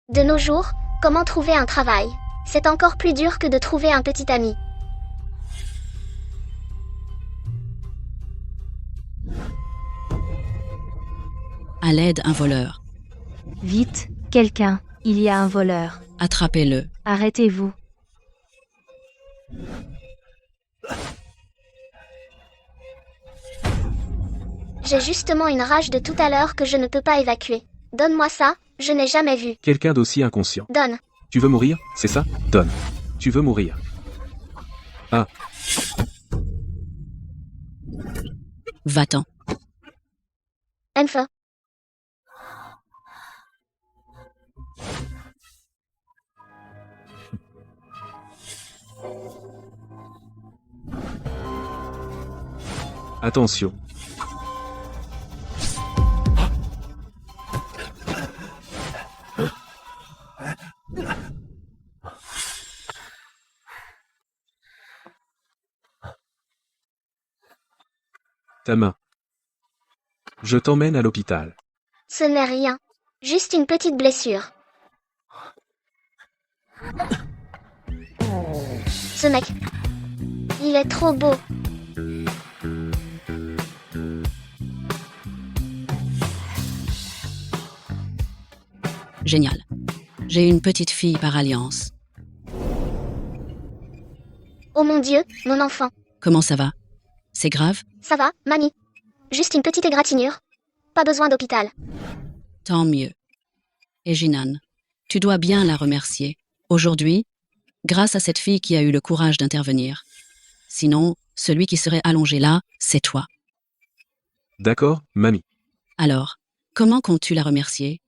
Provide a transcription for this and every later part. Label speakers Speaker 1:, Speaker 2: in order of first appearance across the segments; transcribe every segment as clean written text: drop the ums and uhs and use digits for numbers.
Speaker 1: De nos jours, comment trouver un travail? C'est encore plus dur que de trouver un petit ami.
Speaker 2: À l'aide, un voleur.
Speaker 3: Vite, quelqu'un, il y a un voleur.
Speaker 2: Attrapez-le.
Speaker 3: Arrêtez-vous.
Speaker 1: J'ai justement une rage de tout à l'heure que je ne peux pas évacuer. Donne-moi ça, je n'ai jamais vu.
Speaker 4: Quelqu'un d'aussi inconscient.
Speaker 1: Donne.
Speaker 4: Tu veux mourir, c'est ça? Donne. Tu veux mourir. Ah,
Speaker 2: Va-t'en.
Speaker 1: Enfeu.
Speaker 4: attention. Ta main. Je t'emmène à l'hôpital.
Speaker 1: Ce n'est rien. Juste une petite blessure. Ce mec. Il est trop beau.
Speaker 2: Génial. J'ai une petite fille par alliance.
Speaker 1: Oh mon Dieu, mon enfant.
Speaker 2: Comment ça va? C'est grave?
Speaker 1: Ça va, mamie? Juste une petite égratignure. Pas besoin d'hôpital.
Speaker 2: Tant mieux. Et Jinan, tu dois bien la remercier. Aujourd'hui, grâce à cette fille qui a eu le courage d'intervenir. Sinon, celui qui serait allongé là, c'est toi.
Speaker 4: D'accord, mamie.
Speaker 2: Alors, comment comptes-tu la remercier?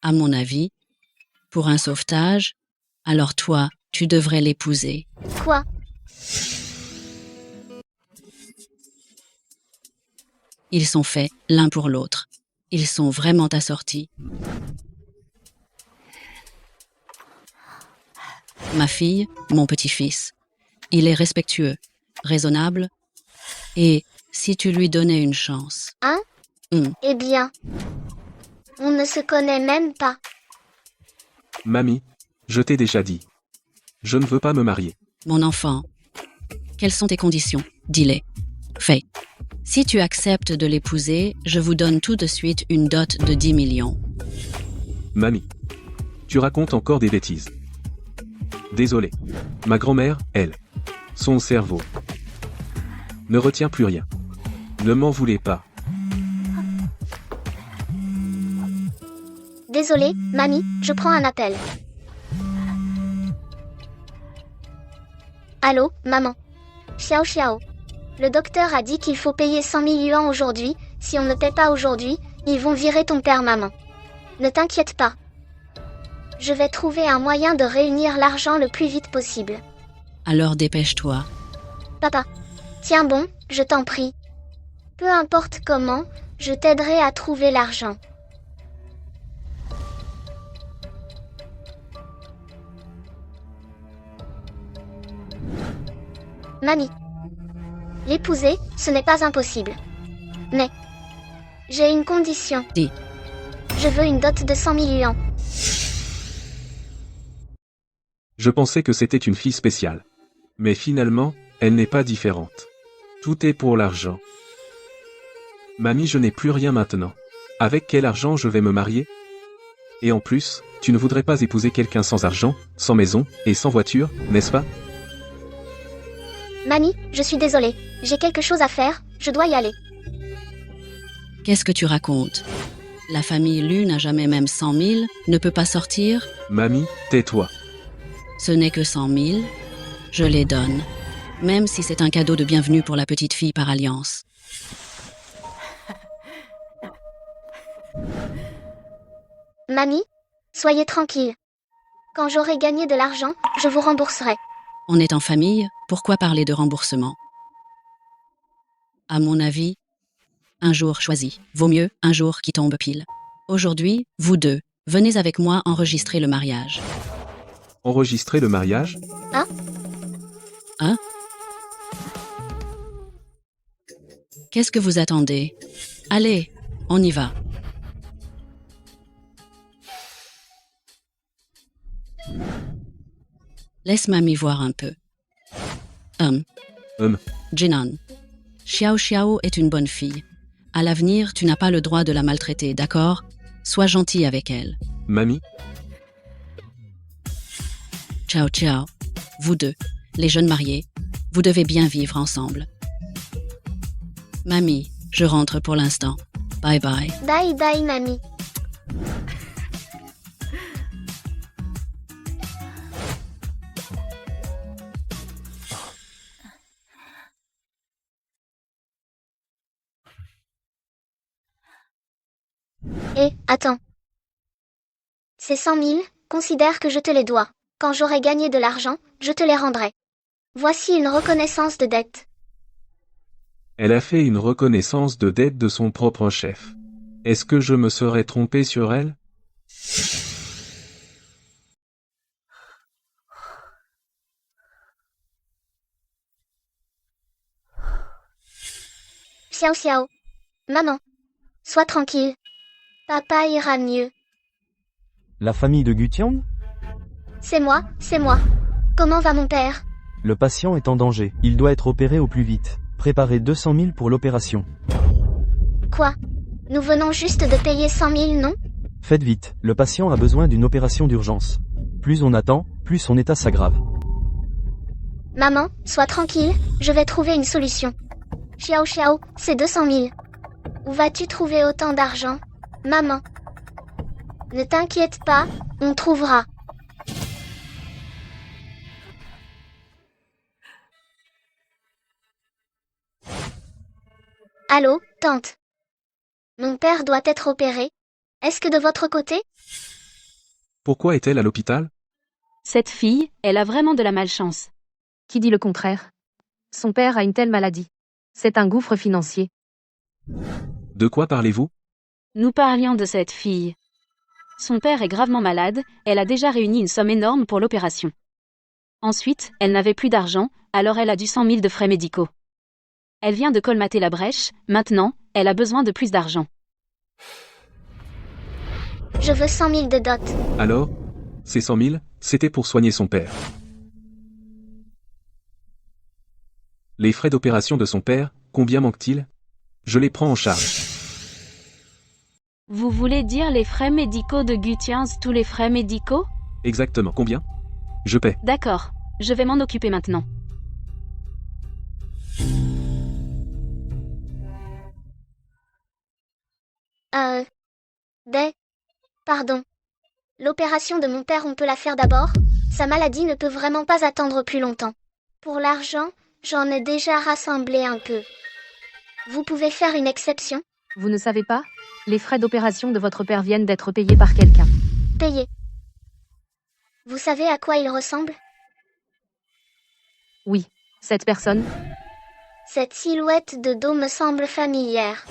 Speaker 2: À mon avis, pour un sauvetage, alors toi, tu devrais l'épouser.
Speaker 1: Quoi?
Speaker 2: Ils sont faits l'un pour l'autre. Ils sont vraiment assortis. Ma fille, mon petit-fils. Il est respectueux, raisonnable, et si tu lui donnais une chance.
Speaker 1: Hein? Eh bien. On ne se connaît même pas.
Speaker 4: Mamie, je t'ai déjà dit. Je ne veux pas me marier.
Speaker 2: Mon enfant, quelles sont tes conditions? Dis-les. Fais. Si tu acceptes de l'épouser, je vous donne tout de suite une dot de 10 millions.
Speaker 4: Mamie. Tu racontes encore des bêtises. Désolé. Ma grand-mère, elle. Son cerveau. Ne retient plus rien. Ne m'en voulez pas.
Speaker 1: Désolée, mamie, je prends un appel. Allô, maman. Xiao Xiao. Le docteur a dit qu'il faut payer 100 000 yuans aujourd'hui. Si on ne paie pas aujourd'hui, ils vont virer ton père, maman. Ne t'inquiète pas. Je vais trouver un moyen de réunir l'argent le plus vite possible.
Speaker 2: Alors dépêche-toi.
Speaker 1: Papa. Tiens bon, je t'en prie. Peu importe comment, je t'aiderai à trouver l'argent. Mamie. L'épouser, ce n'est pas impossible. Mais j'ai une condition.
Speaker 2: Dis.
Speaker 1: Je veux une dot de 100 000 yuans.
Speaker 4: Je pensais que c'était une fille spéciale. Mais finalement, elle n'est pas différente. Tout est pour l'argent. Mamie, je n'ai plus rien maintenant. Avec quel argent je vais me marier? Et en plus, tu ne voudrais pas épouser quelqu'un sans argent, sans maison, et sans voiture, n'est-ce pas?
Speaker 1: Mamie, je suis désolée. J'ai quelque chose à faire, je dois y aller.
Speaker 2: Qu'est-ce que tu racontes? La famille Lu n'a jamais même 100 000, ne peut pas sortir?
Speaker 4: Mamie, tais-toi.
Speaker 2: Ce n'est que 100 000. Je les donne. Même si c'est un cadeau de bienvenue pour la petite fille par alliance.
Speaker 1: Mamie, soyez tranquille. Quand j'aurai gagné de l'argent, je vous rembourserai.
Speaker 2: On est en famille, pourquoi parler de remboursement? À mon avis, un jour choisi vaut mieux un jour qui tombe pile. Aujourd'hui, vous deux, venez avec moi enregistrer le mariage.
Speaker 4: Enregistrer le mariage?
Speaker 1: Hein?
Speaker 2: Hein? Qu'est-ce que vous attendez? Allez, on y va. Laisse mamie voir un peu. Jinan. Xiao Xiao est une bonne fille. À l'avenir, tu n'as pas le droit de la maltraiter, d'accord? Sois gentil avec elle.
Speaker 4: Mamie,
Speaker 2: Ciao ciao. Vous deux, les jeunes mariés, vous devez bien vivre ensemble. Mamie, je rentre pour l'instant. Bye bye.
Speaker 1: Bye bye, mamie. Attends. Ces 100 000, considère que je te les dois. Quand j'aurai gagné de l'argent, je te les rendrai. Voici une reconnaissance de dette.
Speaker 4: elle a fait une reconnaissance de dette de son propre chef. Est-ce que je me serais trompé sur elle?
Speaker 1: Xiao Xiao. Maman. Sois tranquille. Papa ira mieux.
Speaker 5: La famille de Gutian?
Speaker 1: C'est moi, c'est moi. Comment va mon père?
Speaker 5: Le patient est en danger. Il doit être opéré au plus vite. Préparez 200 000 pour l'opération.
Speaker 1: Quoi? Nous venons juste de payer 100 000, non?
Speaker 5: Faites vite, le patient a besoin d'une opération d'urgence. Plus on attend, plus son état s'aggrave.
Speaker 1: Maman, sois tranquille, je vais trouver une solution. Xiao Xiao, c'est 200 000. Où vas-tu trouver autant d'argent? Maman. Ne t'inquiète pas, on trouvera. Allô, tante. Mon père doit être opéré. Est-ce que de votre côté?
Speaker 4: Pourquoi est-elle à l'hôpital?
Speaker 6: Cette fille, elle a vraiment de la malchance.
Speaker 3: Qui dit le contraire? Son père a une telle maladie. C'est un gouffre financier.
Speaker 4: De quoi parlez-vous?
Speaker 6: Nous parlions de cette fille. Son père est gravement malade, elle a déjà réuni une somme énorme pour l'opération. Ensuite, elle n'avait plus d'argent, alors elle a dû 100 000 de frais médicaux. Elle vient de colmater la brèche, maintenant, elle a besoin de plus d'argent.
Speaker 1: Je veux 100 000 de dot.
Speaker 4: Alors, ces 100 000, c'était pour soigner son père. Les frais d'opération de son père, combien manque-t-il? Je les prends en charge.
Speaker 6: Vous voulez dire les frais médicaux de Gutians, tous les frais médicaux?
Speaker 4: Exactement, combien? Je paie.
Speaker 6: D'accord, je vais m'en occuper maintenant.
Speaker 1: Pardon. L'opération de mon père, on peut la faire d'abord? Sa maladie ne peut vraiment pas attendre plus longtemps. Pour l'argent, j'en ai déjà rassemblé un peu. Vous pouvez faire une exception?
Speaker 3: Vous ne savez pas? Les frais d'opération de votre père viennent d'être payés par quelqu'un.
Speaker 1: Payé. Vous savez à quoi il ressemble?
Speaker 3: Oui. Cette personne?
Speaker 1: Cette silhouette de dos me semble familière.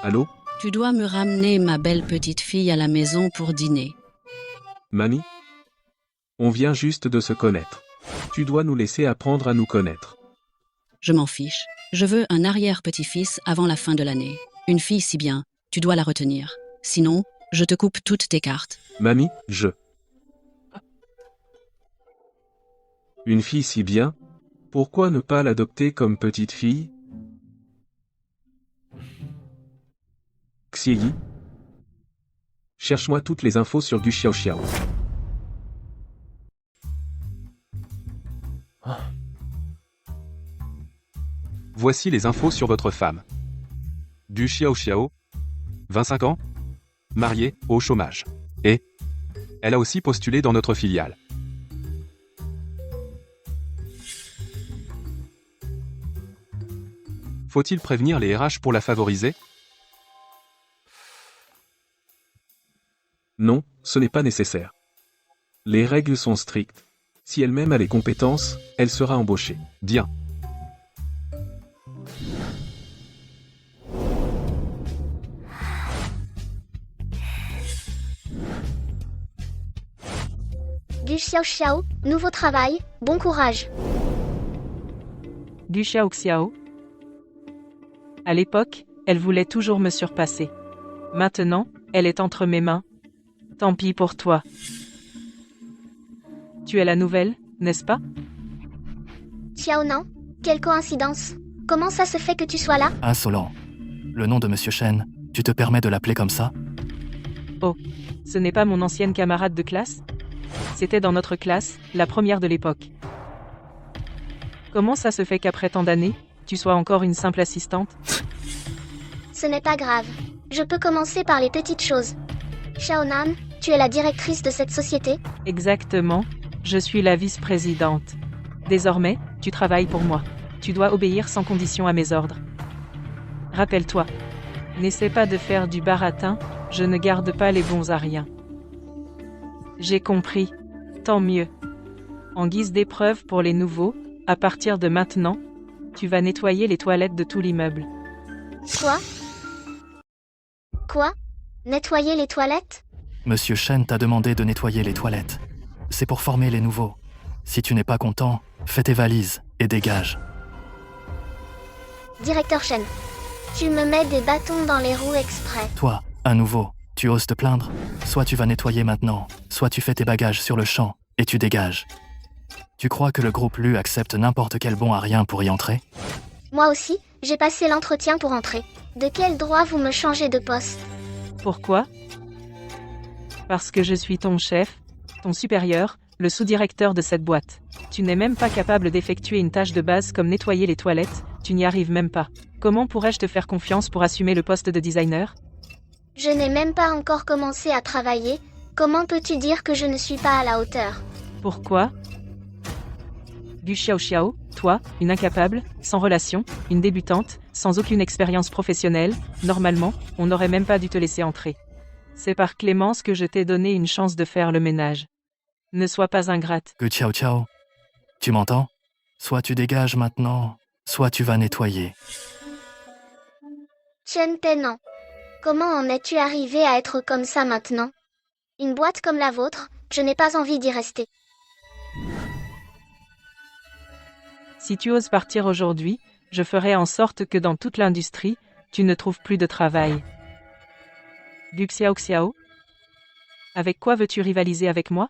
Speaker 4: Allô?
Speaker 2: Tu dois me ramener ma belle petite fille à la maison pour dîner.
Speaker 4: Mamie? On vient juste de se connaître. Tu dois nous laisser apprendre à nous connaître.
Speaker 2: Je m'en fiche. Je veux un arrière-petit-fils avant la fin de l'année. Une fille si bien, tu dois la retenir. Sinon, je te coupe toutes tes cartes.
Speaker 4: Mamie, Une fille si bien? Pourquoi ne pas l'adopter comme petite fille? Xieyi? Cherche-moi toutes les infos sur Gu Xiao Xiao. Voici les infos sur votre femme. Du Xiao Xiao, 25 ans, mariée, au chômage. Et elle a aussi postulé dans notre filiale. Faut-il prévenir les RH pour la favoriser? Non, ce n'est pas nécessaire. Les règles sont strictes. Si elle-même a les compétences, elle sera embauchée. Bien.
Speaker 1: Gu Xiao Xiao, nouveau travail, bon courage.
Speaker 7: Du Xiao Xiao. À l'époque, elle voulait toujours me surpasser. Maintenant, elle est entre mes mains. Tant pis pour toi. Tu es la nouvelle, n'est-ce pas?
Speaker 1: Xiao Nan, quelle coïncidence. Comment ça se fait que tu sois là?
Speaker 8: Insolent. Le nom de Monsieur Shen, tu te permets de l'appeler comme ça?
Speaker 7: Ce n'est pas mon ancienne camarade de classe? C'était dans notre classe, la première de l'époque. Comment ça se fait qu'après tant d'années, tu sois encore une simple assistante?
Speaker 1: Ce n'est pas grave. Je peux commencer par les petites choses. Xiao Nan, tu es la directrice de cette société?
Speaker 7: Exactement, je suis la vice-présidente. Désormais, tu travailles pour moi. Tu dois obéir sans condition à mes ordres. Rappelle-toi. N'essaie pas de faire du baratin, je ne garde pas les bons à rien. J'ai compris. Tant mieux. En guise d'épreuve pour les nouveaux, à partir de maintenant, tu vas nettoyer les toilettes de tout l'immeuble.
Speaker 1: Quoi? Nettoyer les toilettes?
Speaker 8: Monsieur Shen t'a demandé de nettoyer les toilettes. C'est pour former les nouveaux. Si tu n'es pas content, fais tes valises et dégage.
Speaker 1: Directeur Shen, tu me mets des bâtons dans les roues exprès.
Speaker 8: Toi, un nouveau, tu oses te plaindre? Soit tu vas nettoyer maintenant, soit tu fais tes bagages sur le champ et tu dégages. Tu crois que le groupe Lu accepte n'importe quel bon à rien pour y entrer?
Speaker 1: Moi aussi, j'ai passé l'entretien pour entrer. De quel droit vous me changez de poste?
Speaker 7: Pourquoi? Parce que je suis ton chef, ton supérieur, le sous-directeur de cette boîte. Tu n'es même pas capable d'effectuer une tâche de base comme nettoyer les toilettes, tu n'y arrives même pas. Comment pourrais-je te faire confiance pour assumer le poste de designer?
Speaker 1: Je n'ai même pas encore commencé à travailler. Comment peux-tu dire que je ne suis pas à la hauteur?
Speaker 7: Pourquoi? Du Xiao Xiao, toi, une incapable, sans relation, une débutante, sans aucune expérience professionnelle, normalement, on n'aurait même pas dû te laisser entrer. C'est par clémence que je t'ai donné une chance de faire le ménage. Ne sois pas ingrate.
Speaker 8: Que ciao ciao. Tu m'entends? Soit tu dégages maintenant, soit tu vas nettoyer.
Speaker 1: Chen Tenan, comment en es-tu arrivé à être comme ça maintenant? Une boîte comme la vôtre, je n'ai pas envie d'y rester.
Speaker 7: Si tu oses partir aujourd'hui, je ferai en sorte que dans toute l'industrie, tu ne trouves plus de travail. Du Xiao Xiao? Avec quoi veux-tu rivaliser avec moi?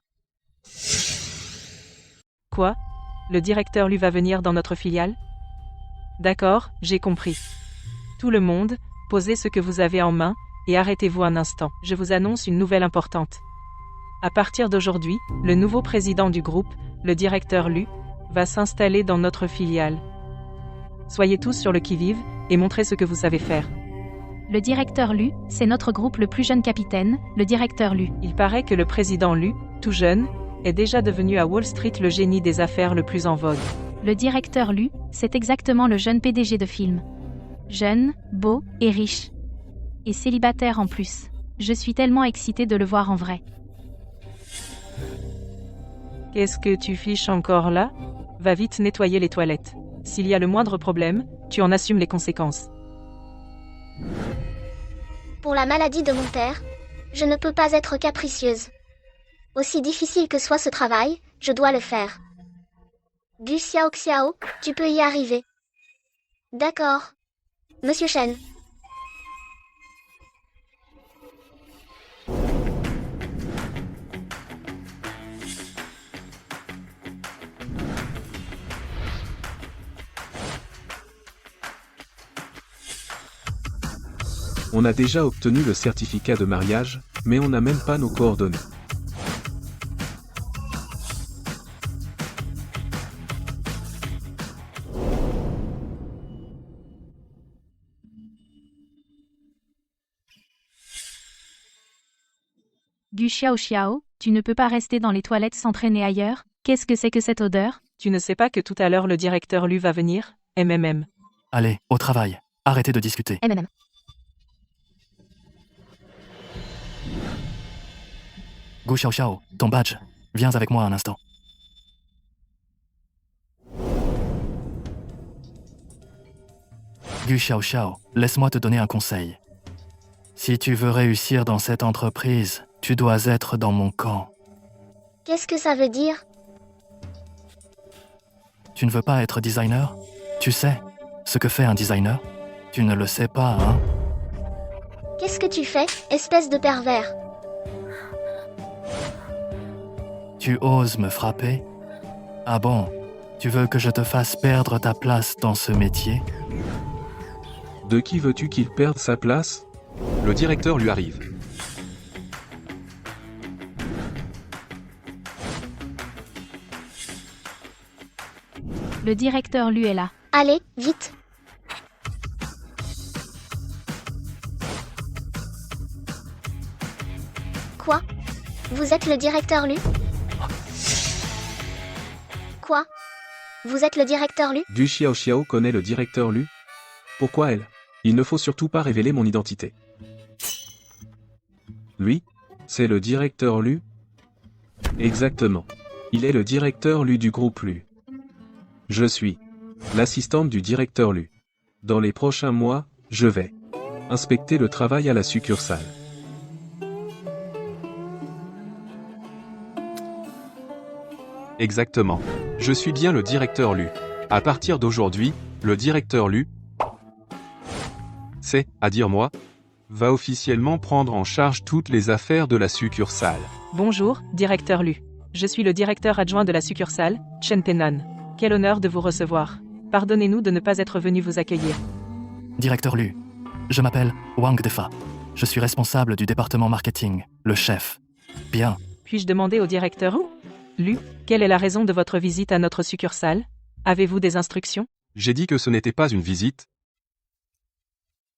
Speaker 7: Quoi? Le directeur lui va venir dans notre filiale? D'accord, j'ai compris. Tout le monde, posez ce que vous avez en main, et arrêtez-vous un instant. Je vous annonce une nouvelle importante. À partir d'aujourd'hui, le nouveau président du groupe, le directeur Lu, va s'installer dans notre filiale. Soyez tous sur le qui-vive, et montrez ce que vous savez faire.
Speaker 6: Le directeur Lu, c'est notre groupe le plus jeune capitaine, le directeur Lu.
Speaker 7: Il paraît que le président Lu, tout jeune, est déjà devenu à Wall Street le génie des affaires le plus en vogue.
Speaker 6: Le directeur Lu, c'est exactement le jeune PDG de film. Jeune, beau et riche. Et célibataire en plus. Je suis tellement excitée de le voir en vrai.
Speaker 7: Qu'est-ce que tu fiches encore là? Va vite nettoyer les toilettes. S'il y a le moindre problème, tu en assumes les conséquences.
Speaker 1: Pour la maladie de mon père, je ne peux pas être capricieuse. Aussi difficile que soit ce travail, je dois le faire. Du Xiao Xiao, tu peux y arriver. D'accord. Monsieur Shen.
Speaker 4: On a déjà obtenu le certificat de mariage, mais on n'a même pas nos coordonnées.
Speaker 6: Du Xiao Xiao, tu ne peux pas rester dans les toilettes sans traîner ailleurs? Qu'est-ce que c'est que cette odeur?
Speaker 7: Tu ne sais pas que tout à l'heure le directeur Lu va venir? MMM.
Speaker 8: Allez, au travail. Arrêtez de discuter.
Speaker 3: MMM.
Speaker 8: Gu Xiao Xiao, ton badge. Viens avec moi un instant. Gu Xiao Xiao, laisse-moi te donner un conseil. Si tu veux réussir dans cette entreprise, tu dois être dans mon camp.
Speaker 1: Qu'est-ce que ça veut dire?
Speaker 8: Tu ne veux pas être designer? Tu sais ce que fait un designer? Tu ne le sais pas, hein?
Speaker 1: Qu'est-ce que tu fais, espèce de pervers?
Speaker 8: Tu oses me frapper? Ah bon? Tu veux que je te fasse perdre ta place dans ce métier?
Speaker 4: De qui veux-tu qu'il perde sa place?
Speaker 9: Le directeur lui arrive.
Speaker 6: Le directeur lui est là.
Speaker 1: Allez, vite. Quoi? Vous êtes le directeur Lu? Quoi? Vous êtes le directeur Lu?
Speaker 4: Du Xiao Xiao connaît le directeur Lu? Pourquoi elle? Il ne faut surtout pas révéler mon identité. Lui? C'est le directeur Lu? Exactement. Il est le directeur Lu du groupe Lu. Je suis l'assistante du directeur Lu. Dans les prochains mois, je vais inspecter le travail à la succursale.
Speaker 9: Exactement. Je suis bien le directeur Lu. À partir d'aujourd'hui, le directeur Lu, c'est, à dire moi, va officiellement prendre en charge toutes les affaires de la succursale.
Speaker 7: Bonjour, directeur Lu. Je suis le directeur adjoint de la succursale, Chen Penan. Quel honneur de vous recevoir. Pardonnez-nous de ne pas être venu vous accueillir.
Speaker 8: Directeur Lu. Je m'appelle Wang Defa. Je suis responsable du département marketing, le chef. Bien.
Speaker 7: Puis-je demander au directeur Lu, quelle est la raison de votre visite à notre succursale? Avez-vous des instructions?
Speaker 9: J'ai dit que ce n'était pas une visite,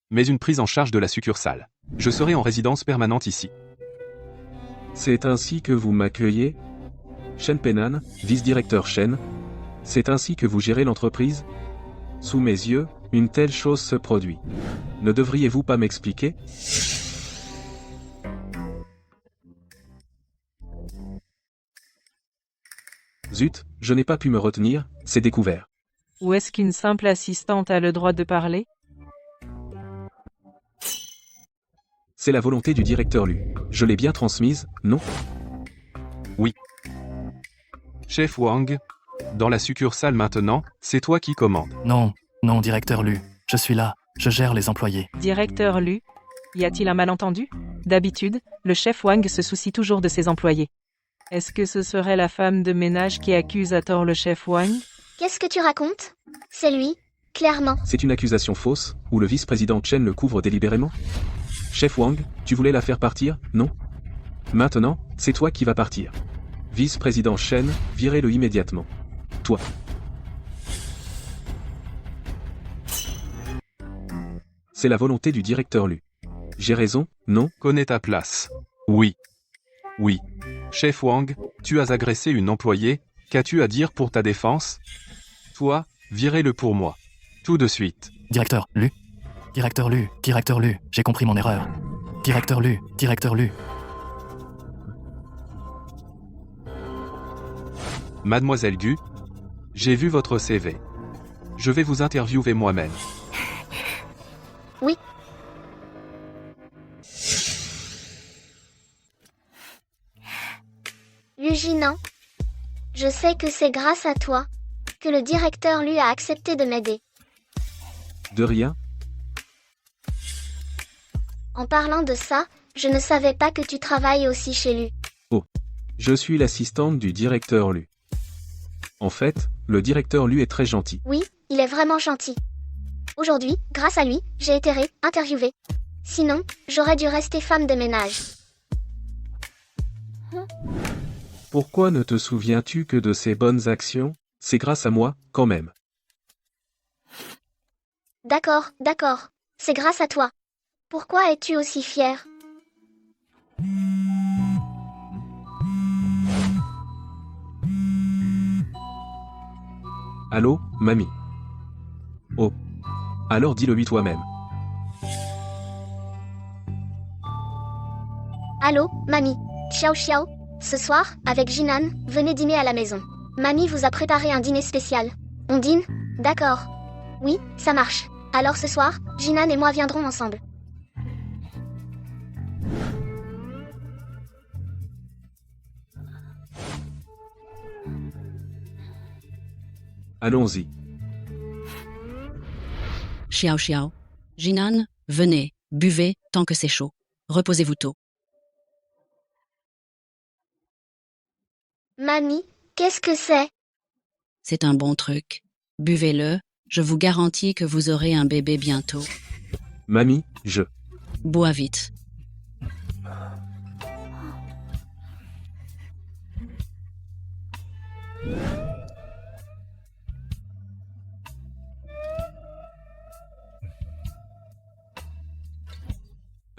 Speaker 9: mais une prise en charge de la succursale. Je serai en résidence permanente ici.
Speaker 4: C'est ainsi que vous m'accueillez? Shen Penan, vice-directeur Shen. C'est ainsi que vous gérez l'entreprise? Sous mes yeux, une telle chose se produit. Ne devriez-vous pas m'expliquer? Zut, je n'ai pas pu me retenir, c'est découvert.
Speaker 7: Ou est-ce qu'une simple assistante a le droit de parler?
Speaker 4: C'est la volonté du directeur Lu. Je l'ai bien transmise, non?
Speaker 9: Chef Wang, dans la succursale maintenant, c'est toi qui commandes.
Speaker 8: Non, non, directeur Lu. Je suis là. Je gère les employés.
Speaker 7: Directeur Lu, y a-t-il un malentendu? D'habitude, le chef Wang se soucie toujours de ses employés. Est-ce que ce serait la femme de ménage qui accuse à tort le chef Wang?
Speaker 1: Qu'est-ce que tu racontes? C'est lui, clairement.
Speaker 4: C'est une accusation fausse, ou le vice-président Chen le couvre délibérément? Chef Wang, tu voulais la faire partir, non? Maintenant, c'est toi qui vas partir. Vice-président Chen, virez-le immédiatement. Toi. C'est la volonté du directeur Lu. J'ai raison, non?
Speaker 9: Connais ta place. Oui. Oui. Chef Wang, tu as agressé une employée, qu'as-tu à dire pour ta défense? Toi, virez-le pour moi. Tout de suite.
Speaker 8: Directeur Lu. Directeur Lu. Directeur Lu. J'ai compris mon erreur. Directeur Lu. Directeur Lu.
Speaker 9: Mademoiselle Gu, j'ai vu votre CV. Je vais vous interviewer moi-même.
Speaker 1: Oui. Lu Jinan, je sais que c'est grâce à toi que le directeur Lu a accepté de m'aider.
Speaker 4: De rien?
Speaker 1: En parlant de ça, je ne savais pas que tu travailles aussi chez Lu.
Speaker 4: Je suis l'assistante du directeur Lu. En fait, le directeur Lu est très gentil.
Speaker 1: Oui, il est vraiment gentil. Aujourd'hui, grâce à lui, j'ai été interviewée. Sinon, j'aurais dû rester femme de ménage.
Speaker 4: Pourquoi ne te souviens-tu que de ses bonnes actions? C'est grâce à moi, quand même.
Speaker 1: D'accord, d'accord. C'est grâce à toi. Pourquoi es-tu aussi fier?
Speaker 4: Allô, mamie? Oh. Alors dis-le-lui toi-même.
Speaker 1: Allô, mamie. Xiao Xiao. Ce soir, avec Jinan, venez dîner à la maison. Mamie vous a préparé un dîner spécial. On dîne? D'accord. Oui, ça marche. Alors ce soir, Jinan et moi viendrons ensemble.
Speaker 4: Allons-y.
Speaker 2: Xiao Xiao. Jinan, venez, buvez, tant que c'est chaud. Reposez-vous tôt.
Speaker 1: Mamie, qu'est-ce que c'est?
Speaker 2: C'est un bon truc. Buvez-le, je vous garantis que vous aurez un bébé bientôt.
Speaker 4: Mamie, je.
Speaker 2: Bois vite.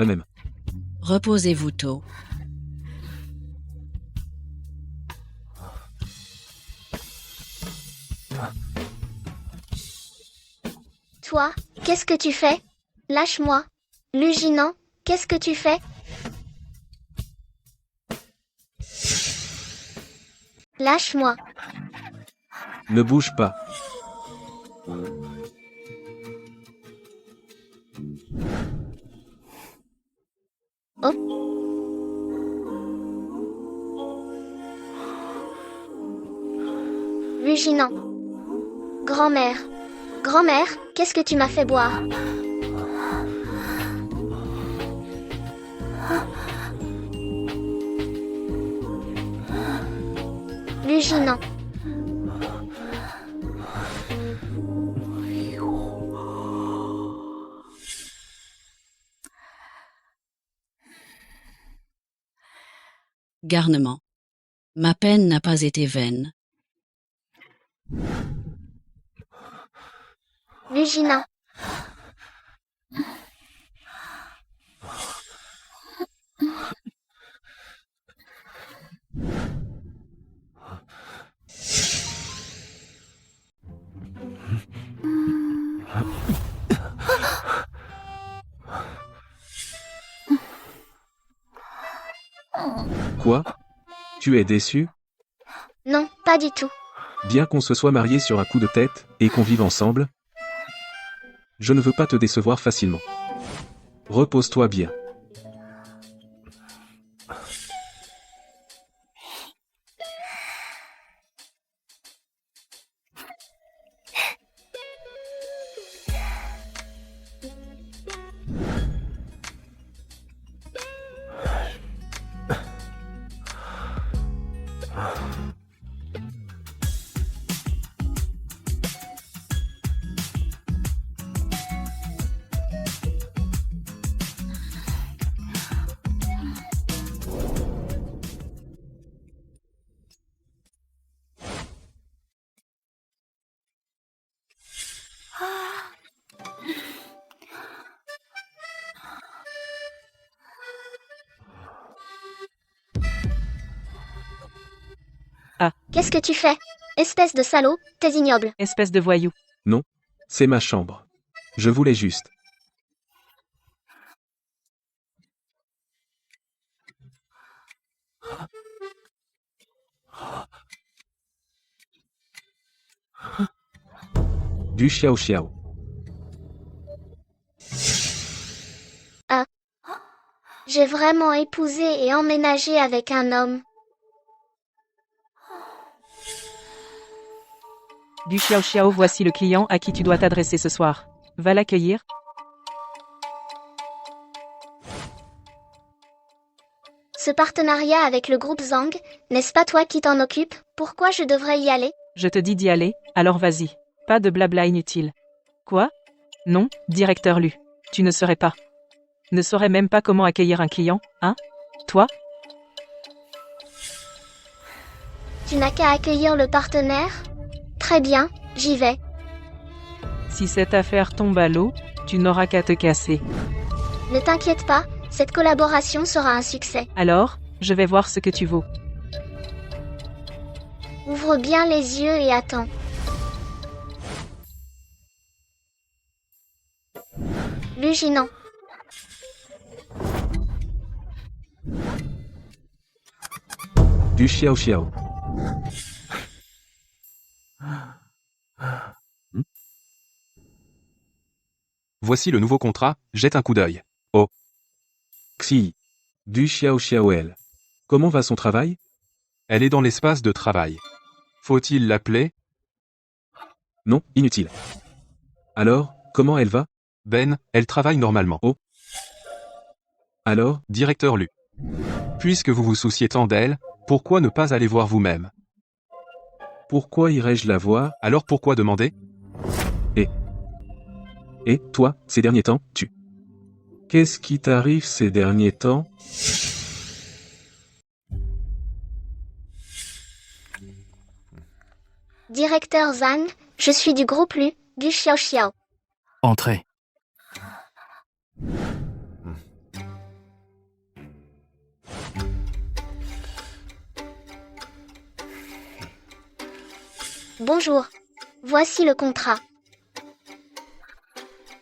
Speaker 4: Même.
Speaker 2: Reposez-vous tôt.
Speaker 1: Toi, qu'est-ce que tu fais? Lâche-moi. Luginan, qu'est-ce que tu fais? Lâche-moi.
Speaker 4: Ne bouge pas.
Speaker 1: Luginan. Grand-mère. Grand-mère, qu'est-ce que tu m'as fait boire? Luginan.
Speaker 2: Garnement. Ma peine n'a pas été vaine.
Speaker 1: Luginan.
Speaker 4: Quoi? Tu es déçu?
Speaker 1: Non, pas du tout.
Speaker 4: Bien qu'on se soit mariés sur un coup de tête, et qu'on vive ensemble? Je ne veux pas te décevoir facilement. Repose-toi bien.
Speaker 1: Qu'est-ce que tu fais? Espèce de salaud, t'es ignoble.
Speaker 7: Espèce de voyou.
Speaker 4: Non, c'est ma chambre. Je voulais juste. Du xiao xiao.
Speaker 1: J'ai vraiment épousé et emménagé avec un homme.
Speaker 7: Du Xiao Xiao, voici le client à qui tu dois t'adresser ce soir. Va l'accueillir.
Speaker 1: Ce partenariat avec le groupe Zhang, n'est-ce pas toi qui t'en occupes? Pourquoi je devrais y aller?
Speaker 7: Je te dis d'y aller, alors vas-y. Pas de blabla inutile. Quoi? Non, directeur Lu. Tu ne saurais pas. Ne saurais même pas comment accueillir un client, hein? Toi?
Speaker 1: Tu n'as qu'à accueillir le partenaire? Très bien, j'y vais.
Speaker 7: Si cette affaire tombe à l'eau, tu n'auras qu'à te casser.
Speaker 1: Ne t'inquiète pas, cette collaboration sera un succès.
Speaker 7: Alors, je vais voir ce que tu vaux.
Speaker 1: Ouvre bien les yeux et attends. Luginan.
Speaker 4: Du xiao xiao.
Speaker 9: Voici le nouveau contrat, jette un coup d'œil. Oh,
Speaker 4: Xi. Du xiao xiao elle. Comment va son travail?
Speaker 9: elle est dans l'espace de travail. Faut-il l'appeler?
Speaker 4: Non, inutile. Alors, comment elle va?
Speaker 9: Ben, elle travaille normalement.
Speaker 4: Oh. Alors,
Speaker 9: Directeur Lu. Puisque vous vous souciez tant d'elle, pourquoi ne pas aller voir vous-même?
Speaker 4: pourquoi irais-je la voir?
Speaker 9: Alors pourquoi demander?
Speaker 4: Et, toi, ces derniers temps, Qu'est-ce qui t'arrive ces derniers temps?
Speaker 1: Directeur Zhang, je suis du groupe Lu, du Xiao Xiao.
Speaker 8: Entrez.
Speaker 1: Bonjour. Voici le contrat.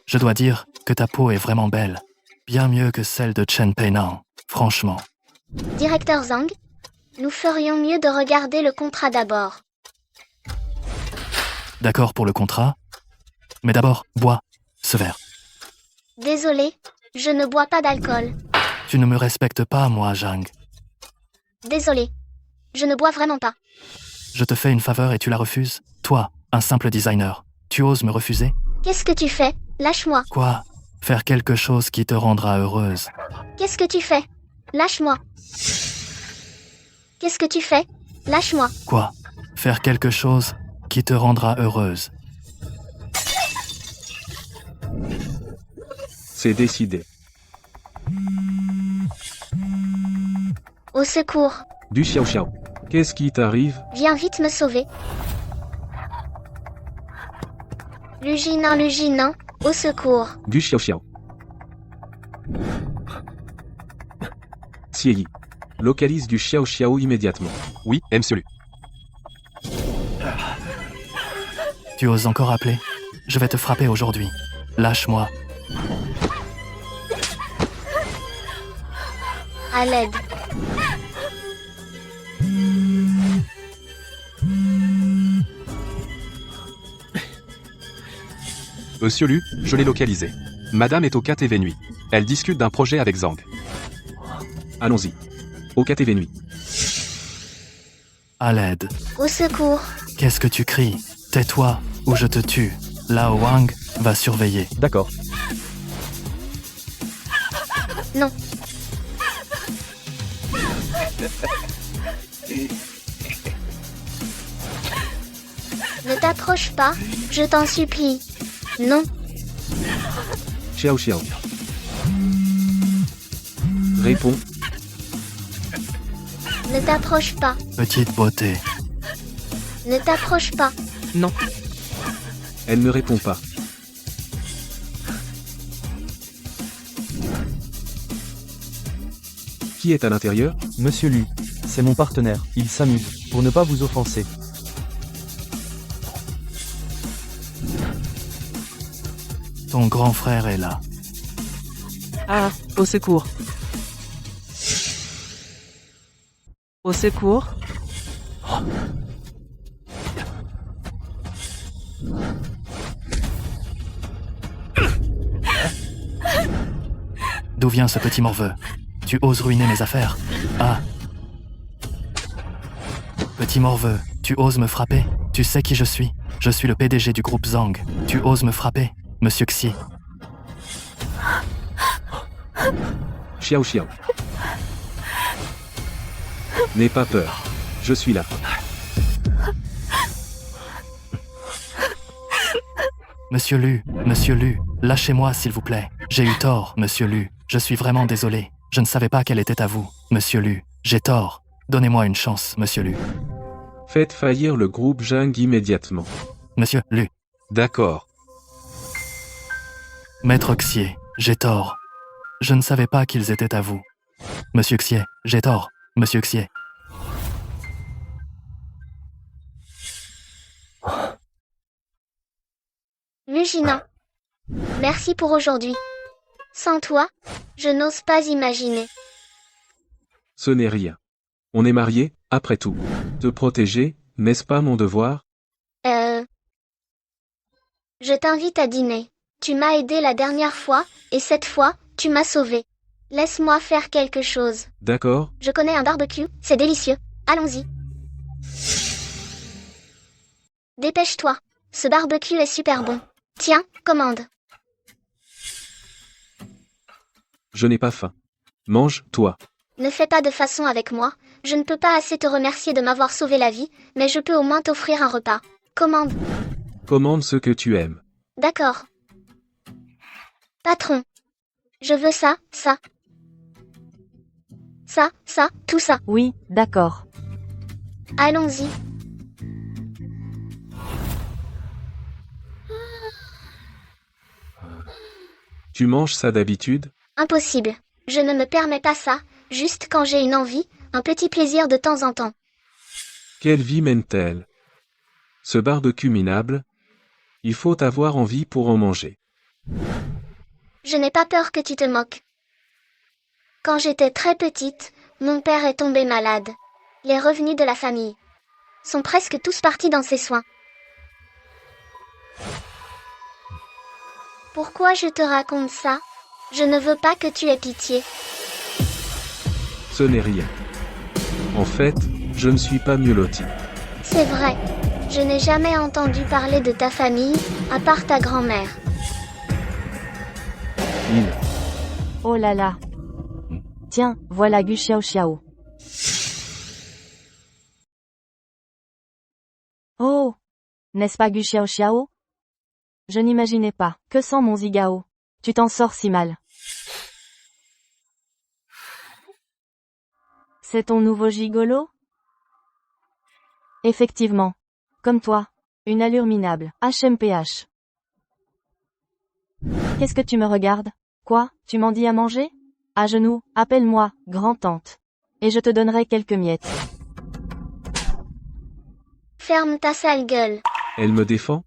Speaker 8: Je dois dire que ta peau est vraiment belle. Bien mieux que celle de Chen Peinan, franchement.
Speaker 1: Directeur Zhang, nous ferions mieux de regarder le contrat d'abord.
Speaker 8: D'accord pour le contrat? Mais d'abord, bois ce verre.
Speaker 1: Désolé, je ne bois pas d'alcool.
Speaker 8: Tu ne me respectes pas, moi, Zhang.
Speaker 1: Désolé. Je ne bois vraiment pas.
Speaker 8: Je te fais une faveur et tu la refuses? Toi, un simple designer. Tu oses me refuser?
Speaker 1: Qu'est-ce que tu fais? Lâche-moi.
Speaker 8: Quoi? Faire quelque chose qui te rendra heureuse.
Speaker 1: Qu'est-ce que tu fais? Lâche-moi. Qu'est-ce que tu fais? Lâche-moi.
Speaker 8: Quoi? Faire quelque chose qui te rendra heureuse.
Speaker 4: C'est décidé.
Speaker 1: Au secours.
Speaker 4: Du Xiao Xiao. Qu'est-ce qui t'arrive?
Speaker 1: Viens vite me sauver. Luginan, au secours.
Speaker 4: Du Xiao Xiao. Xie Yi. Localise du Xiao Xiao immédiatement.
Speaker 9: Oui, monsieur Lu.
Speaker 8: Tu oses encore appeler? Je vais te frapper aujourd'hui. Lâche-moi.
Speaker 1: À l'aide.
Speaker 9: Monsieur Lu, je l'ai localisé. Madame est au KTV Nuit. Elle discute d'un projet avec Zhang.
Speaker 4: Allons-y. Au KTV Nuit.
Speaker 8: À l'aide.
Speaker 1: Au secours.
Speaker 8: Qu'est-ce que tu cries? Tais-toi, ou je te tue. Lao Wang va surveiller.
Speaker 5: D'accord.
Speaker 1: Non. Ne t'approche pas, je t'en supplie. Non.
Speaker 4: Xiao Xiao. Réponds.
Speaker 1: Ne t'approche pas.
Speaker 8: Petite beauté.
Speaker 1: Ne t'approche pas.
Speaker 7: Non.
Speaker 4: Elle ne répond pas. Qui est à l'intérieur?
Speaker 5: Monsieur Lu, c'est mon partenaire, il s'amuse, pour ne pas vous offenser.
Speaker 8: Ton grand frère est là.
Speaker 7: Ah, au secours. Au secours.
Speaker 8: D'où vient ce petit morveux? Tu oses ruiner mes affaires? Ah. Petit morveux, tu oses me frapper? Tu sais qui je suis? Je suis le PDG du groupe Zhang. Tu oses me frapper, monsieur Xie?
Speaker 4: Xiao Xiao. N'aie pas peur. Je suis là.
Speaker 8: Monsieur Lu, lâchez-moi s'il vous plaît. J'ai eu tort, monsieur Lu. Je suis vraiment désolé. Je ne savais pas qu'elle était à vous, monsieur Lu. J'ai tort. Donnez-moi une chance, monsieur Lu.
Speaker 4: Faites faillir le groupe Zhang immédiatement.
Speaker 8: Monsieur Lu.
Speaker 9: D'accord.
Speaker 8: Maître Xie, j'ai tort. Je ne savais pas qu'ils étaient à vous. Monsieur Xie, j'ai tort, monsieur Xie.
Speaker 1: Luginan. Merci pour aujourd'hui. Sans toi, je n'ose pas imaginer.
Speaker 4: Ce n'est rien. On est mariés, après tout. Te protéger, n'est-ce pas mon devoir?
Speaker 1: Je t'invite à dîner. Tu m'as aidé la dernière fois, et cette fois, tu m'as sauvé. Laisse-moi faire quelque chose.
Speaker 4: D'accord.
Speaker 1: Je connais un barbecue, c'est délicieux. Allons-y. Dépêche-toi. Ce barbecue est super bon. Tiens, commande.
Speaker 4: Je n'ai pas faim. Mange, toi.
Speaker 1: Ne fais pas de façon avec moi, je ne peux pas assez te remercier de m'avoir sauvé la vie, mais je peux au moins t'offrir un repas. Commande.
Speaker 4: Commande ce que tu aimes.
Speaker 1: D'accord. Patron. Je veux ça, ça. Ça, tout ça.
Speaker 3: Oui, d'accord.
Speaker 1: Allons-y.
Speaker 4: Tu manges ça d'habitude?
Speaker 1: Impossible. Je ne me permets pas ça, juste quand j'ai une envie, un petit plaisir de temps en temps.
Speaker 4: Quelle vie mène-t-elle? Ce barbecue minable? Il faut avoir envie pour en manger.
Speaker 1: Je n'ai pas peur que tu te moques. Quand j'étais très petite, mon père est tombé malade. Les revenus de la famille sont presque tous partis dans ses soins. Pourquoi je te raconte ça? Je ne veux pas que tu aies pitié.
Speaker 4: Ce n'est rien. En fait, je ne suis pas mieux loti.
Speaker 1: C'est vrai. Je n'ai jamais entendu parler de ta famille, à part ta grand-mère.
Speaker 4: Il.
Speaker 3: Oh là là. Tiens, voilà Gu Xiao Xiao. Oh! N'est-ce pas Gu Xiao Xiao? Je n'imaginais pas. Que sent mon zigao? Tu t'en sors si mal. C'est ton nouveau gigolo? Effectivement. Comme toi. Une allure minable. HMPH. Qu'est-ce que tu me regardes? Quoi, tu m'en dis à manger? À genoux, appelle-moi, grand-tante. Et je te donnerai quelques miettes.
Speaker 1: Ferme ta sale gueule.
Speaker 4: Elle me défend?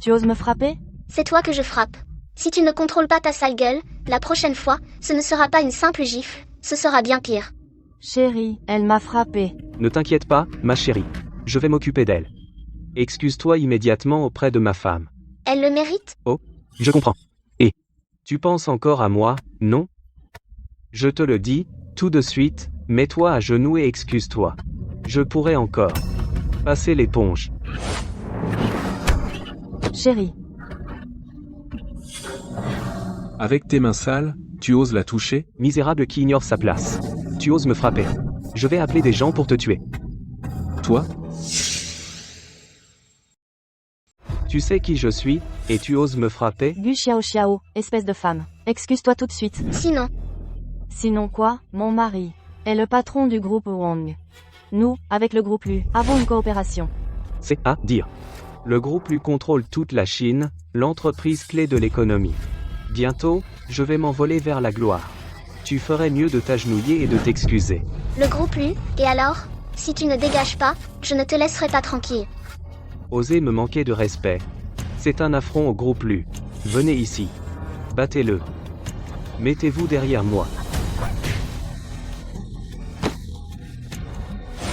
Speaker 3: Tu oses me frapper?
Speaker 1: C'est toi que je frappe. Si tu ne contrôles pas ta sale gueule, la prochaine fois, ce ne sera pas une simple gifle, ce sera bien pire.
Speaker 3: Chérie, elle m'a frappé.
Speaker 10: Ne t'inquiète pas, ma chérie. Je vais m'occuper d'elle. Excuse-toi immédiatement auprès de ma femme.
Speaker 1: Elle le mérite?
Speaker 10: Oh, je comprends. Et tu penses encore à moi, non? Je te le dis, tout de suite, mets-toi à genoux et excuse-toi. Je pourrais encore passer l'éponge.
Speaker 3: Chérie.
Speaker 4: Avec tes mains sales, tu oses la toucher?
Speaker 10: Misérable qui ignore sa place. Tu oses me frapper. Je vais appeler des gens pour te tuer.
Speaker 4: Toi?
Speaker 10: Tu sais qui je suis, et tu oses me frapper?
Speaker 3: Gu Xiao Xiao, espèce de femme. Excuse-toi tout de suite.
Speaker 1: Sinon.
Speaker 3: Sinon quoi? Mon mari est le patron du groupe Wong. Nous, avec le groupe Lu, avons une coopération.
Speaker 10: C'est à dire. Le groupe Lu contrôle toute la Chine, l'entreprise clé de l'économie. Bientôt, je vais m'envoler vers la gloire. Tu ferais mieux de t'agenouiller et de t'excuser.
Speaker 1: Le groupe Lu, et alors? Si tu ne dégages pas, je ne te laisserai pas tranquille.
Speaker 10: Osez me manquer de respect. C'est un affront au groupe Lu. Venez ici. Battez-le. Mettez-vous derrière moi.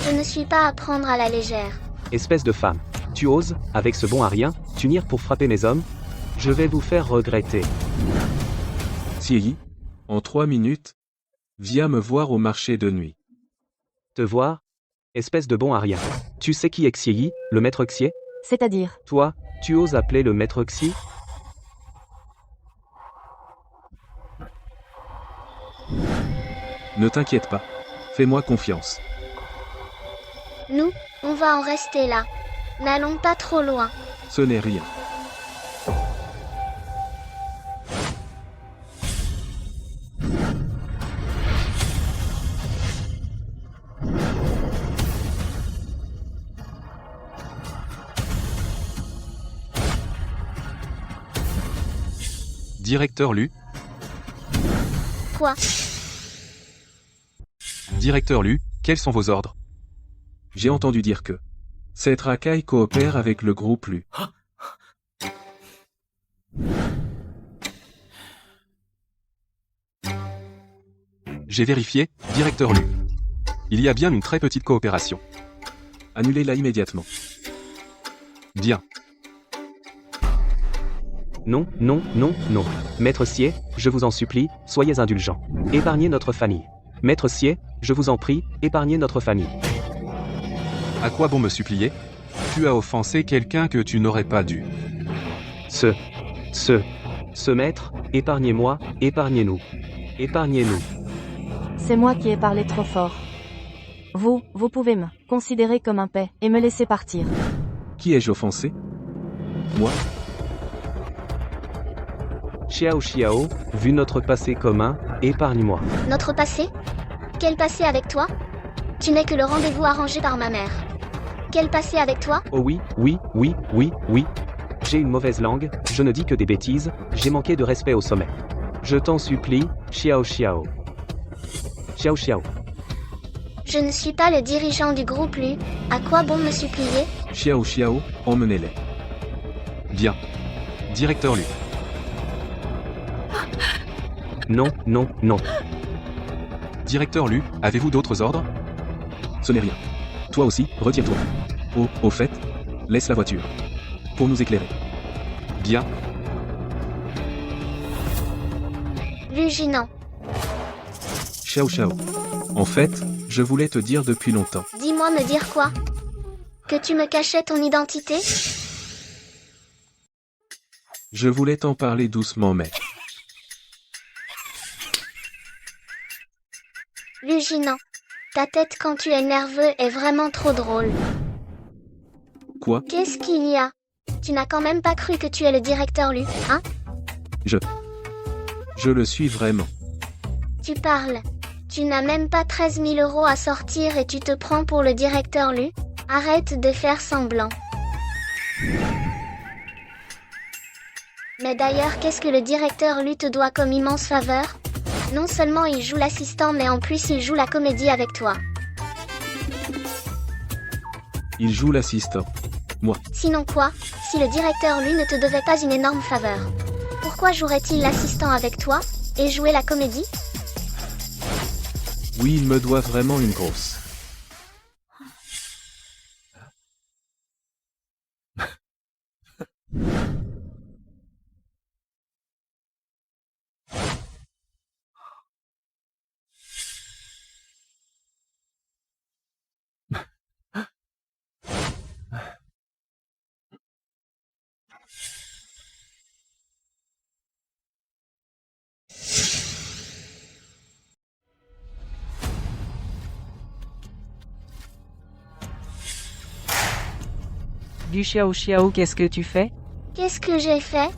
Speaker 1: Je ne suis pas à prendre à la légère.
Speaker 10: Espèce de femme. Tu oses, avec ce bon à rien, t'unir pour frapper mes hommes? Je vais vous faire regretter.
Speaker 4: Xiyi, en 3 minutes, viens me voir au marché de nuit.
Speaker 10: Te voir? Espèce de bon à rien. Tu sais qui est Xiyi, le maître Xier?
Speaker 3: C'est-à-dire?
Speaker 10: Toi, tu oses appeler le maître Xi?
Speaker 4: Ne t'inquiète pas. Fais-moi confiance.
Speaker 1: Nous, on va en rester là. N'allons pas trop loin.
Speaker 4: Ce n'est rien.
Speaker 9: Directeur Lu.
Speaker 1: Quoi?
Speaker 9: Directeur Lu, quels sont vos ordres?
Speaker 4: J'ai entendu dire que cette racaille coopère avec le groupe Lu.
Speaker 9: J'ai vérifié, directeur Lu. Il y a bien une très petite coopération.
Speaker 4: Annulez-la immédiatement.
Speaker 9: Bien.
Speaker 10: Non, non, non, non. Maître Xier, je vous en supplie, soyez indulgent. Épargnez notre famille. Maître Xier, je vous en prie, épargnez notre famille.
Speaker 9: À quoi bon me supplier? Tu as offensé quelqu'un que tu n'aurais pas dû.
Speaker 10: Ce maître, épargnez-moi, épargnez-nous. Épargnez-nous.
Speaker 3: C'est moi qui ai parlé trop fort. Vous pouvez me considérer comme un paix et me laisser partir.
Speaker 4: Qui ai-je offensé? Moi?
Speaker 10: Xiao, vu notre passé commun, épargne-moi.
Speaker 1: Notre passé? Quel passé avec toi? Tu n'es que le rendez-vous arrangé par ma mère. Quel passé avec toi?
Speaker 10: Oh oui. J'ai une mauvaise langue, je ne dis que des bêtises, j'ai manqué de respect au sommet. Je t'en supplie, Xiao. Xiao.
Speaker 1: Je ne suis pas le dirigeant du groupe Lu. À quoi bon me supplier?
Speaker 4: Xiao, emmenez-les.
Speaker 9: Bien. Directeur Lu.
Speaker 10: Non.
Speaker 9: Directeur Lu, avez-vous d'autres ordres?
Speaker 4: Ce n'est rien. Toi aussi, retiens-toi. Au fait, laisse la voiture. Pour nous éclairer.
Speaker 9: Bien.
Speaker 1: Luginant.
Speaker 4: Xiao. En fait, je voulais te dire depuis longtemps.
Speaker 1: Dis-moi me dire quoi? Que tu me cachais ton identité?
Speaker 4: Je voulais t'en parler doucement mais...
Speaker 1: Luginant. Ta tête quand tu es nerveux est vraiment trop drôle.
Speaker 4: Quoi?
Speaker 1: Qu'est-ce qu'il y a? Tu n'as quand même pas cru que tu es le directeur Lu, hein?
Speaker 4: Je le suis vraiment.
Speaker 1: Tu parles. Tu n'as même pas 13 000 € à sortir et tu te prends pour le directeur Lu? Arrête de faire semblant. Mais d'ailleurs, qu'est-ce que le directeur Lu te doit comme immense faveur? Non seulement il joue l'assistant mais en plus il joue la comédie avec toi.
Speaker 4: Il joue l'assistant. Moi.
Speaker 1: Sinon quoi? Si le directeur Lu ne te devait pas une énorme faveur, pourquoi jouerait-il l'assistant avec toi et jouer la comédie?
Speaker 4: Oui, il me doit vraiment une grosse.
Speaker 7: Du Xiao, qu'est-ce que tu fais?
Speaker 1: Qu'est-ce que j'ai fait?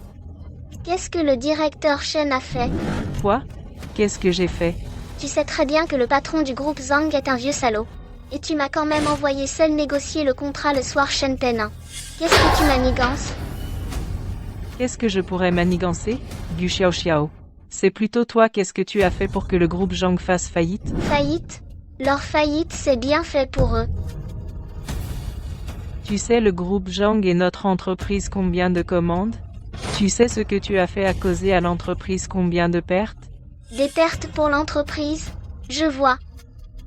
Speaker 1: Qu'est-ce que le directeur Shen a fait?
Speaker 7: Quoi? Qu'est-ce que j'ai fait?
Speaker 1: Tu sais très bien que le patron du groupe Zhang est un vieux salaud. Et tu m'as quand même envoyé seul négocier le contrat le soir Shen Pen. Qu'est-ce que tu manigances?
Speaker 7: Qu'est-ce que je pourrais manigancer? Du Xiao. C'est plutôt toi, qu'est-ce que tu as fait pour que le groupe Zhang fasse faillite?
Speaker 1: Faillite? Leur faillite c'est bien fait pour eux.
Speaker 7: Tu sais le groupe Zhang et notre entreprise combien de commandes? Tu sais ce que tu as fait à causer à l'entreprise combien de pertes?
Speaker 1: Des pertes pour l'entreprise? Je vois.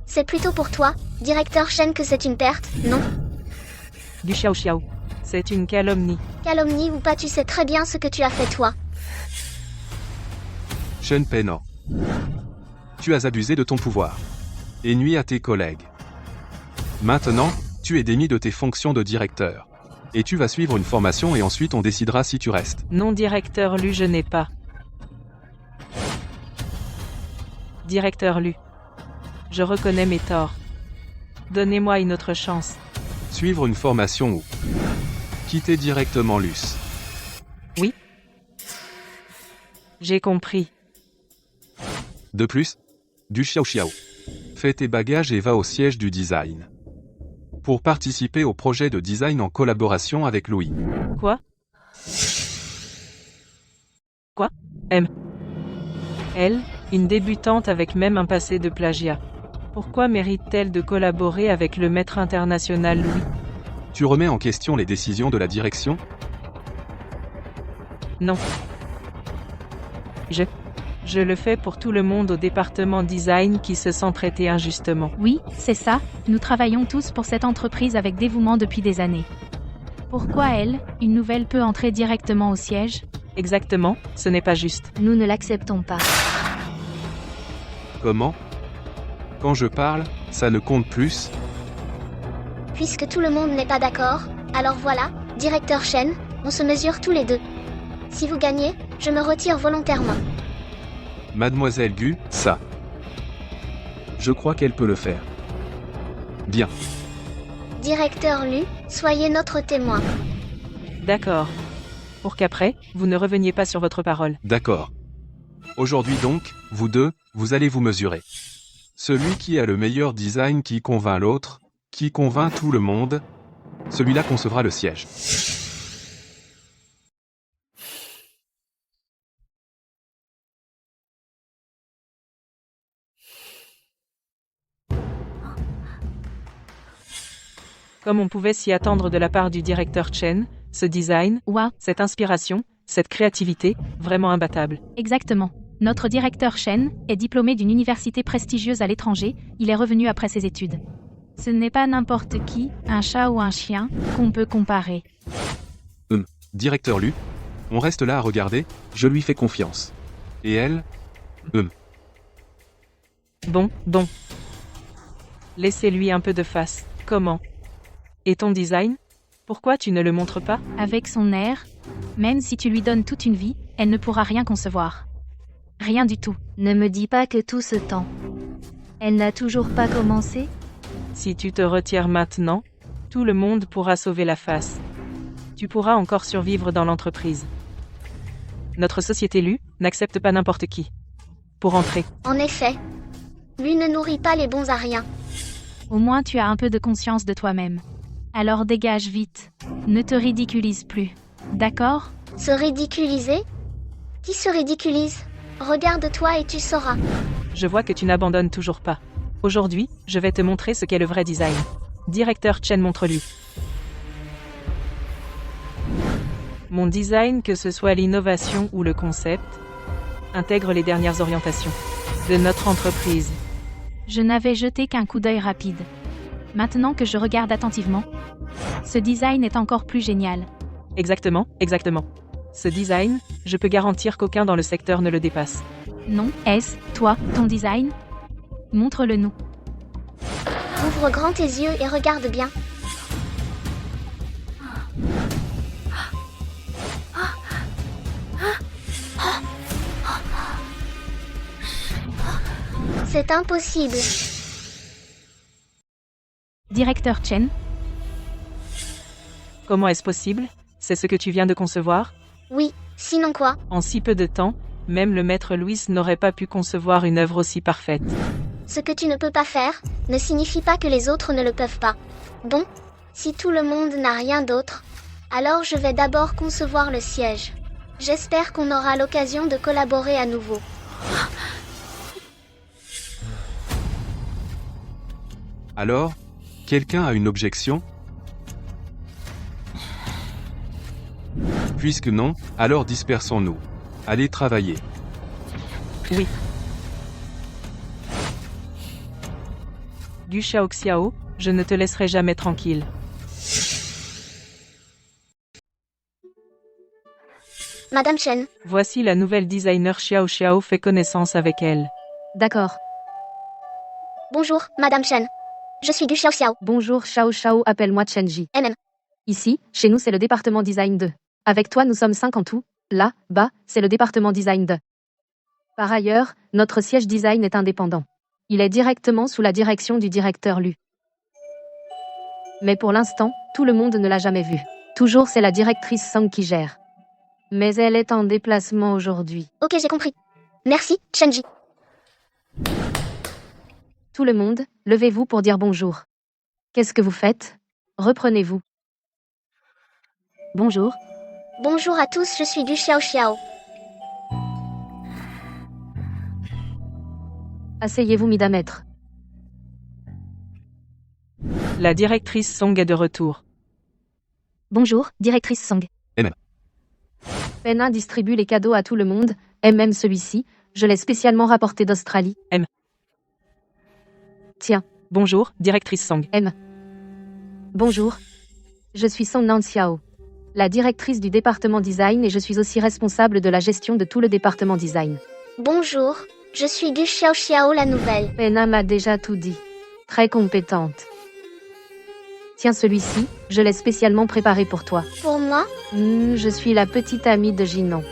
Speaker 1: C'est plutôt pour toi, directeur Shen, que c'est une perte, non?
Speaker 7: Du Xiao. C'est une calomnie.
Speaker 1: Calomnie ou pas, tu sais très bien ce que tu as fait toi.
Speaker 9: Shen Pen. Tu as abusé de ton pouvoir. Et nuit à tes collègues. Maintenant, tu es démis de tes fonctions de directeur. Et tu vas suivre une formation et ensuite on décidera si tu restes.
Speaker 7: Non, directeur Lu, je n'ai pas. Directeur Lu. Je reconnais mes torts. Donnez-moi une autre chance.
Speaker 9: Suivre une formation ou quitter directement Luce.
Speaker 7: Oui. J'ai compris.
Speaker 9: De plus, du Xiao. Fais tes bagages et va au siège du design. Pour participer au projet de design en collaboration avec Louis.
Speaker 7: Quoi? Elle, une débutante avec même un passé de plagiat. Pourquoi mérite-t-elle de collaborer avec le maître international Louis?
Speaker 9: Tu remets en question les décisions de la direction?
Speaker 7: Non. Je le fais pour tout le monde au département design qui se sent traité injustement.
Speaker 11: Oui, c'est ça, nous travaillons tous pour cette entreprise avec dévouement depuis des années. Pourquoi elle, une nouvelle, peut entrer directement au siège?
Speaker 7: Exactement, ce n'est pas juste.
Speaker 11: Nous ne l'acceptons pas.
Speaker 9: Comment? Quand je parle, ça ne compte plus?
Speaker 1: Puisque tout le monde n'est pas d'accord, Alors voilà, directeur Chen, on se mesure tous les deux. Si vous gagnez, je me retire volontairement.
Speaker 9: Mademoiselle Gu, ça.
Speaker 4: Je crois qu'elle peut le faire.
Speaker 9: Bien.
Speaker 1: Directeur Lu, soyez notre témoin.
Speaker 7: D'accord. Pour qu'après, vous ne reveniez pas sur votre parole.
Speaker 9: D'accord. Aujourd'hui donc, vous deux, vous allez vous mesurer. Celui qui a le meilleur design qui convainc l'autre, qui convainc tout le monde, celui-là concevra le siège.
Speaker 7: Comme on pouvait s'y attendre de la part du directeur Chen, ce design,
Speaker 11: Ouah,
Speaker 7: cette inspiration, cette créativité, vraiment imbattable.
Speaker 11: exactement. Notre directeur Chen est diplômé d'une université prestigieuse à l'étranger, il est revenu après ses études. Ce n'est pas n'importe qui, un chat ou un chien, qu'on peut comparer.
Speaker 9: Directeur Lu, on reste là à regarder,
Speaker 4: Je lui fais confiance.
Speaker 9: et elle?
Speaker 7: Bon. Laissez-lui un peu de face. Comment? Et ton design? Pourquoi tu ne le montres pas?
Speaker 11: Avec son air, même si tu lui donnes toute une vie, elle ne pourra rien concevoir. Rien du tout.
Speaker 12: Ne me dis pas que tout ce temps. Elle n'a toujours pas commencé?
Speaker 7: Si tu te retires maintenant, tout le monde pourra sauver la face. Tu pourras encore survivre dans l'entreprise. Notre société Lu n'accepte pas n'importe qui. Pour entrer.
Speaker 1: En effet. Lui ne nourrit pas les bons à rien.
Speaker 11: Au moins tu as un peu de conscience de toi-même. Alors dégage vite. Ne te ridiculise plus. D'accord?
Speaker 1: Se ridiculiser? Qui se ridiculise? Regarde-toi et tu sauras.
Speaker 7: Je vois que tu n'abandonnes toujours pas. Aujourd'hui, je vais te montrer ce qu'est le vrai design. Directeur Chen, montre-lui. Mon design, que ce soit l'innovation ou le concept, intègre les dernières orientations de notre entreprise.
Speaker 11: Je n'avais jeté qu'un coup d'œil rapide. Maintenant que je regarde attentivement, ce design est encore plus génial.
Speaker 7: Exactement. Ce design, je peux garantir qu'aucun dans le secteur ne le dépasse.
Speaker 11: Non, est-ce, toi, ton design? Montre-le nous.
Speaker 1: Ouvre grand tes yeux et regarde bien. C'est impossible.
Speaker 11: Directeur Chen,
Speaker 7: Comment est-ce possible? C'est ce que tu viens de concevoir?
Speaker 1: Oui, sinon quoi?
Speaker 7: En si peu de temps, même le maître Louis n'aurait pas pu concevoir une œuvre aussi parfaite.
Speaker 1: Ce que tu ne peux pas faire, ne signifie pas que les autres ne le peuvent pas. Bon, si tout le monde n'a rien d'autre, alors je vais d'abord concevoir le siège. J'espère qu'on aura l'occasion de collaborer à nouveau.
Speaker 9: Alors, quelqu'un a une objection? Puisque non, alors dispersons-nous. Allez travailler.
Speaker 7: Oui. Du Xiao, je ne te laisserai jamais tranquille.
Speaker 1: Madame Chen,
Speaker 7: Voici la nouvelle designer Xiao, fais connaissance avec elle.
Speaker 11: d'accord.
Speaker 1: bonjour, Madame Chen. Je suis du Xiao.
Speaker 3: Bonjour Xiao, appelle-moi Chenji.
Speaker 1: MM.
Speaker 3: Ici, chez nous c'est le département design 2. Avec toi nous sommes 5 en tout. Là, bas, c'est le département design 2. Par ailleurs, notre siège design est indépendant. Il est directement sous la direction du directeur Lu. Mais pour l'instant, tout le monde ne l'a jamais vu. Toujours c'est la directrice Song qui gère. Mais elle est en déplacement aujourd'hui.
Speaker 1: Ok, j'ai compris. Merci, Chenji.
Speaker 3: Tout le monde, levez-vous pour dire bonjour. Qu'est-ce que vous faites? Reprenez-vous.
Speaker 11: Bonjour.
Speaker 1: Bonjour à tous, je suis du Xiao.
Speaker 3: Asseyez-vous, midamètre.
Speaker 7: La directrice Song est de retour.
Speaker 11: Bonjour, directrice Song.
Speaker 3: Pena distribue les cadeaux à tout le monde, et même celui-ci, je l'ai spécialement rapporté d'Australie.
Speaker 7: M.
Speaker 3: Tiens.
Speaker 7: Bonjour, directrice Song.
Speaker 3: M. Bonjour. Je suis Song Nanciao, la directrice du département design et je suis aussi responsable de la gestion de tout le département design.
Speaker 1: Bonjour, je suis du Xiao la nouvelle.
Speaker 3: Pena m'a déjà tout dit. Très compétente. Tiens celui-ci, je l'ai spécialement préparé pour toi.
Speaker 1: Pour moi?
Speaker 3: Je suis la petite amie de Jinan.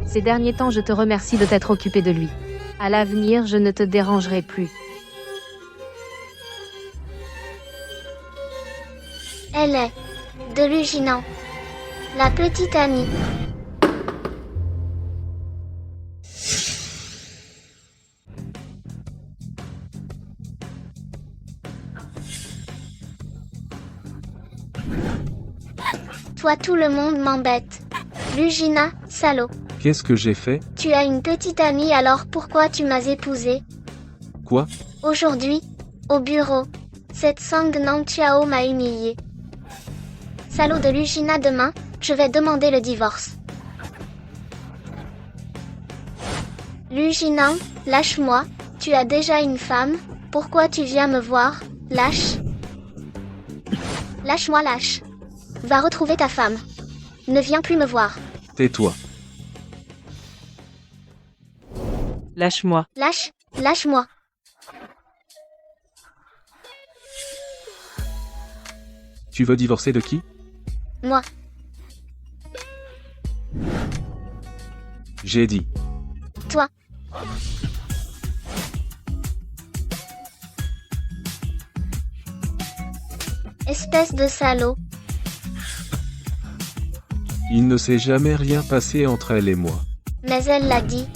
Speaker 3: Ces derniers temps, je te remercie de t'être occupé de lui. À l'avenir, je ne te dérangerai plus.
Speaker 1: Elle est de Luginan. La petite amie. Toi, tout le monde m'embête. Lugina, salaud.
Speaker 4: Qu'est-ce que j'ai fait?
Speaker 1: Tu as une petite amie, alors pourquoi tu m'as épousé?
Speaker 4: Quoi?
Speaker 1: Aujourd'hui, au bureau, cette Sang Nang Chao m'a humilié. Salaud de Lugina, demain, je vais demander le divorce. Lugina, lâche-moi, tu as déjà une femme, pourquoi tu viens me voir, lâche? Lâche-moi, lâche. Va retrouver ta femme. Ne viens plus me voir.
Speaker 4: Tais-toi.
Speaker 7: Lâche-moi.
Speaker 1: Lâche, lâche-moi.
Speaker 4: Tu veux divorcer de qui?
Speaker 1: Moi.
Speaker 4: J'ai dit.
Speaker 1: Toi. Espèce de salaud.
Speaker 4: Il ne s'est jamais rien passé entre elle et moi.
Speaker 1: Mais elle l'a dit.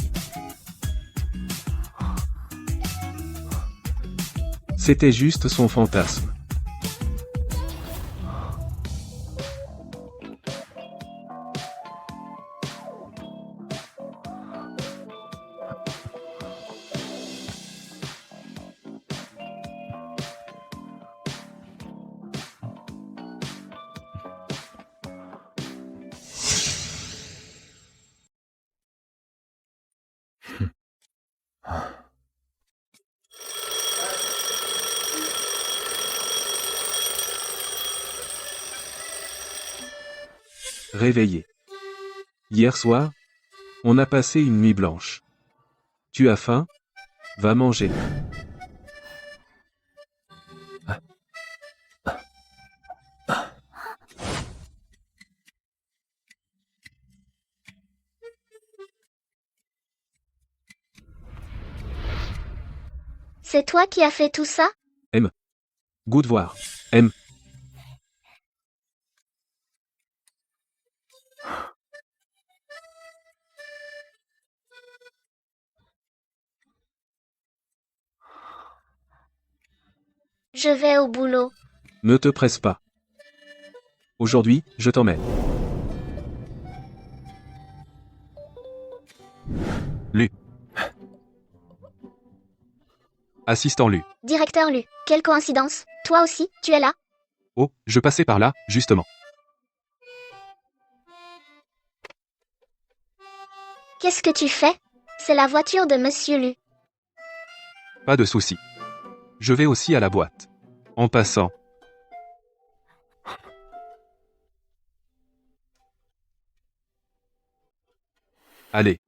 Speaker 4: C'était juste son fantasme. Réveillé. Hier soir, on a passé une nuit blanche. Tu as faim? Va manger.
Speaker 1: C'est toi qui as fait tout ça?
Speaker 4: M. Goût de voir. M.
Speaker 1: Je vais au boulot.
Speaker 4: Ne te presse pas. Aujourd'hui, je t'emmène.
Speaker 9: Lu. Assistant Lu.
Speaker 1: Directeur Lu, quelle coïncidence. Toi aussi, tu es là?
Speaker 9: Oh, je passais par là, justement.
Speaker 1: Qu'est-ce que tu fais? C'est la voiture de Monsieur Lu.
Speaker 9: Pas de souci. Je vais aussi à la boîte. En passant. Allez.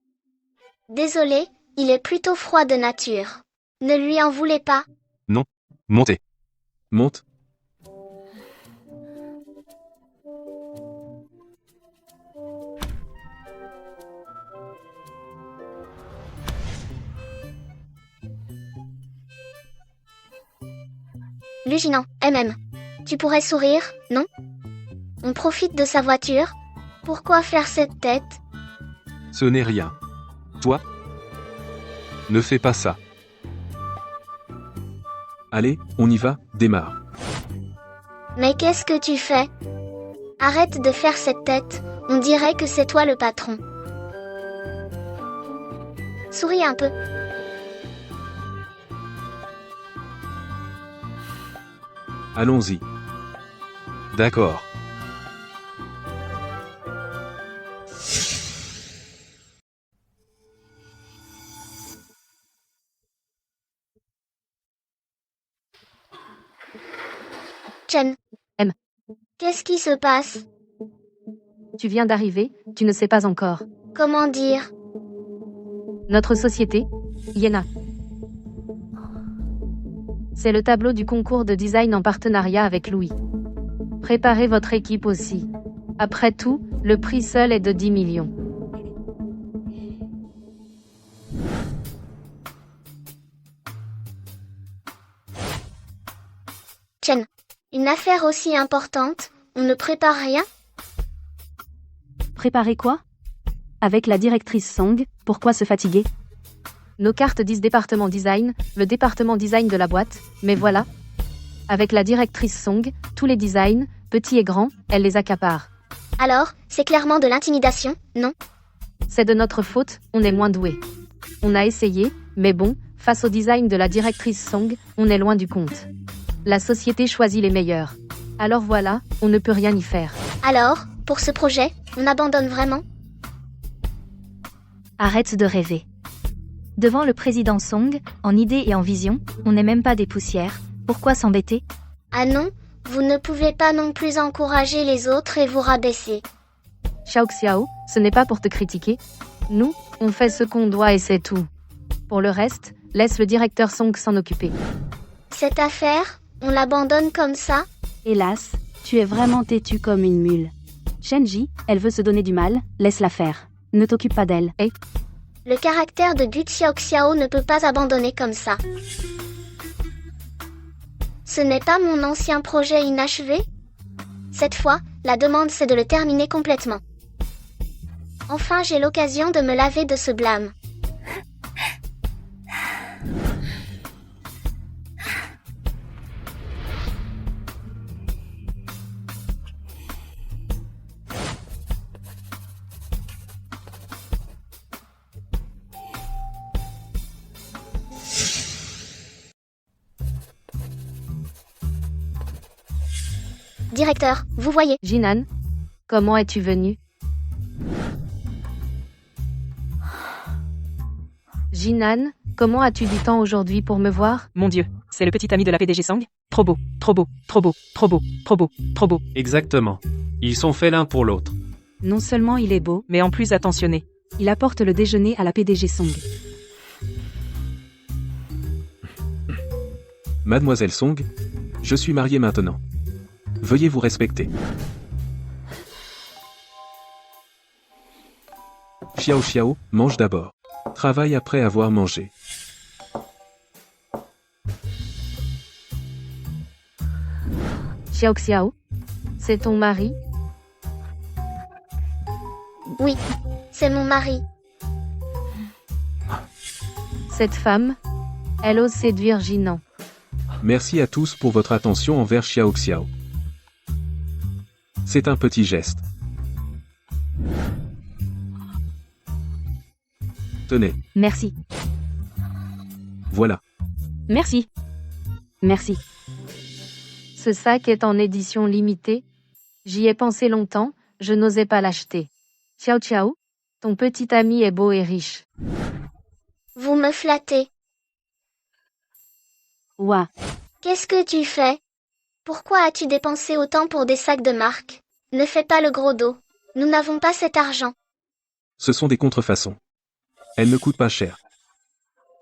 Speaker 1: Désolé, il est plutôt froid de nature. Ne lui en voulez pas?
Speaker 9: Non. Montez.
Speaker 4: Monte.
Speaker 1: Luginan, tu pourrais sourire, non? On profite de sa voiture? Pourquoi faire cette tête?
Speaker 9: Ce n'est rien. Toi? Ne fais pas ça.
Speaker 4: Allez, on y va, démarre.
Speaker 1: Mais qu'est-ce que tu fais? Arrête de faire cette tête, on dirait que c'est toi le patron. Souris un peu.
Speaker 4: Allons-y.
Speaker 9: D'accord.
Speaker 1: Chen.
Speaker 3: M.
Speaker 1: Qu'est-ce qui se passe?
Speaker 3: Tu viens d'arriver, tu ne sais pas encore.
Speaker 1: Comment dire?
Speaker 3: Notre société, Yena. C'est le tableau du concours de design en partenariat avec Louis. Préparez votre équipe aussi. Après tout, le prix seul est de 10 millions.
Speaker 1: Chen, une affaire aussi importante, on ne prépare rien?
Speaker 6: Préparer quoi? Avec la directrice Song, pourquoi se fatiguer?
Speaker 3: Nos cartes disent département design, le département design de la boîte, mais voilà. Avec la directrice Song, tous les designs, petits et grands, elle les accapare.
Speaker 1: Alors, c'est clairement de l'intimidation, non?
Speaker 3: C'est de notre faute, on est moins doué. On a essayé, mais bon, face au design de la directrice Song, on est loin du compte. La société choisit les meilleurs. Alors voilà, on ne peut rien y faire.
Speaker 1: Alors, pour ce projet, on abandonne vraiment?
Speaker 12: Arrête de rêver. Devant le président Song, en idée et en vision, on n'est même pas des poussières. Pourquoi s'embêter?
Speaker 1: Ah non, vous ne pouvez pas non plus encourager les autres et vous rabaisser.
Speaker 3: Xiao Xiao, ce n'est pas pour te critiquer. Nous, on fait ce qu'on doit et c'est tout. Pour le reste, laisse le directeur Song s'en occuper.
Speaker 1: Cette affaire, on l'abandonne comme ça?
Speaker 6: Hélas, tu es vraiment têtu comme une mule. Shenji, elle veut se donner du mal, laisse-la faire. Ne t'occupe pas d'elle.
Speaker 1: Le caractère de Gu Xiaoxiao ne peut pas abandonner comme ça. Ce n'est pas mon ancien projet inachevé? Cette fois, la demande c'est de le terminer complètement. Enfin j'ai l'occasion de me laver de ce blâme. Directeur, vous voyez.
Speaker 3: Jinan, comment es-tu venu? Jinan, comment as-tu du temps aujourd'hui pour me voir?
Speaker 7: Mon Dieu, c'est le petit ami de la PDG Song? Trop beau, trop beau, trop beau, trop beau, trop beau, trop beau.
Speaker 4: Exactement. Ils sont faits l'un pour l'autre.
Speaker 6: Non seulement il est beau,
Speaker 7: Mais en plus attentionné.
Speaker 6: il apporte le déjeuner à la PDG Song.
Speaker 4: Mademoiselle Song, je suis marié maintenant. Veuillez vous respecter. Xiao Xiao, mange d'abord. Travaille après avoir mangé.
Speaker 3: Xiao Xiao, c'est ton mari?
Speaker 1: Oui, c'est mon mari.
Speaker 3: Cette femme, elle ose séduire Jinan.
Speaker 4: Merci à tous pour votre attention envers Xiao Xiao. C'est un petit geste. Tenez,
Speaker 6: Merci.
Speaker 4: voilà.
Speaker 6: Merci. Merci.
Speaker 3: Ce sac est en édition limitée. J'y ai pensé longtemps, je n'osais pas l'acheter. Xiao Xiao, ton petit ami est beau et riche.
Speaker 1: Vous me flattez.
Speaker 6: Ouah.
Speaker 1: Qu'est-ce que tu fais? Pourquoi as-tu dépensé autant pour des sacs de marque? Ne fais pas le gros dos. Nous n'avons pas cet argent.
Speaker 4: Ce sont des contrefaçons. Elles ne coûtent pas cher.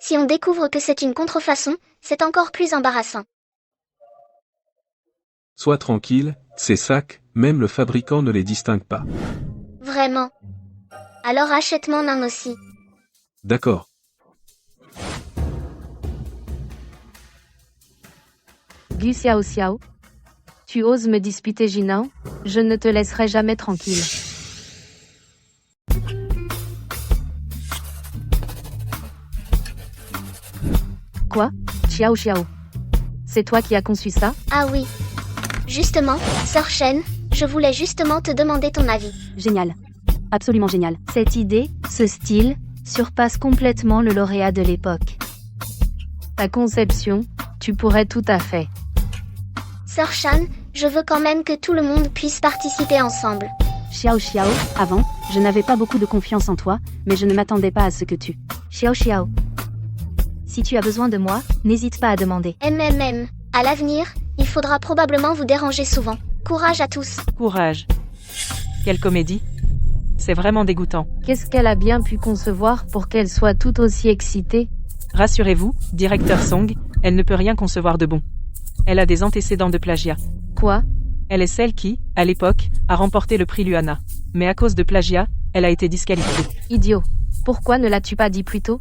Speaker 1: Si on découvre que c'est une contrefaçon, c'est encore plus embarrassant.
Speaker 4: Sois tranquille, ces sacs, même le fabricant ne les distingue pas.
Speaker 1: Vraiment. Alors achète-moi un aussi.
Speaker 4: D'accord.
Speaker 3: Gu Xiao Xiao, tu oses me disputer Jinan? Je ne te laisserai jamais tranquille. Quoi? Xiao Xiao. C'est toi qui as conçu ça?
Speaker 1: Ah oui. Justement, Sœur Shen, je voulais justement te demander ton avis.
Speaker 6: Génial. Absolument génial.
Speaker 12: Cette idée, ce style, surpasse complètement le lauréat de l'époque.
Speaker 3: Ta conception, tu pourrais tout à fait.
Speaker 1: Sœur Shan, je veux quand même que tout le monde puisse participer ensemble.
Speaker 6: Xiao Xiao, avant, je n'avais pas beaucoup de confiance en toi, mais je ne m'attendais pas à ce que tu...
Speaker 12: Xiao Xiao. Si tu as besoin de moi, n'hésite pas à demander.
Speaker 1: À l'avenir, il faudra probablement vous déranger souvent. Courage à tous.
Speaker 7: Courage. Quelle comédie. C'est vraiment dégoûtant.
Speaker 3: Qu'est-ce qu'elle a bien pu concevoir pour qu'elle soit tout aussi excitée?
Speaker 7: Rassurez-vous, directeur Song, Elle ne peut rien concevoir de bon. Elle a des antécédents de plagiat.
Speaker 3: Quoi?
Speaker 7: Elle est celle qui, à l'époque, a remporté le prix Luana. Mais à cause de plagiat, elle a été disqualifiée.
Speaker 3: Idiot. Pourquoi ne l'as-tu pas dit plus tôt?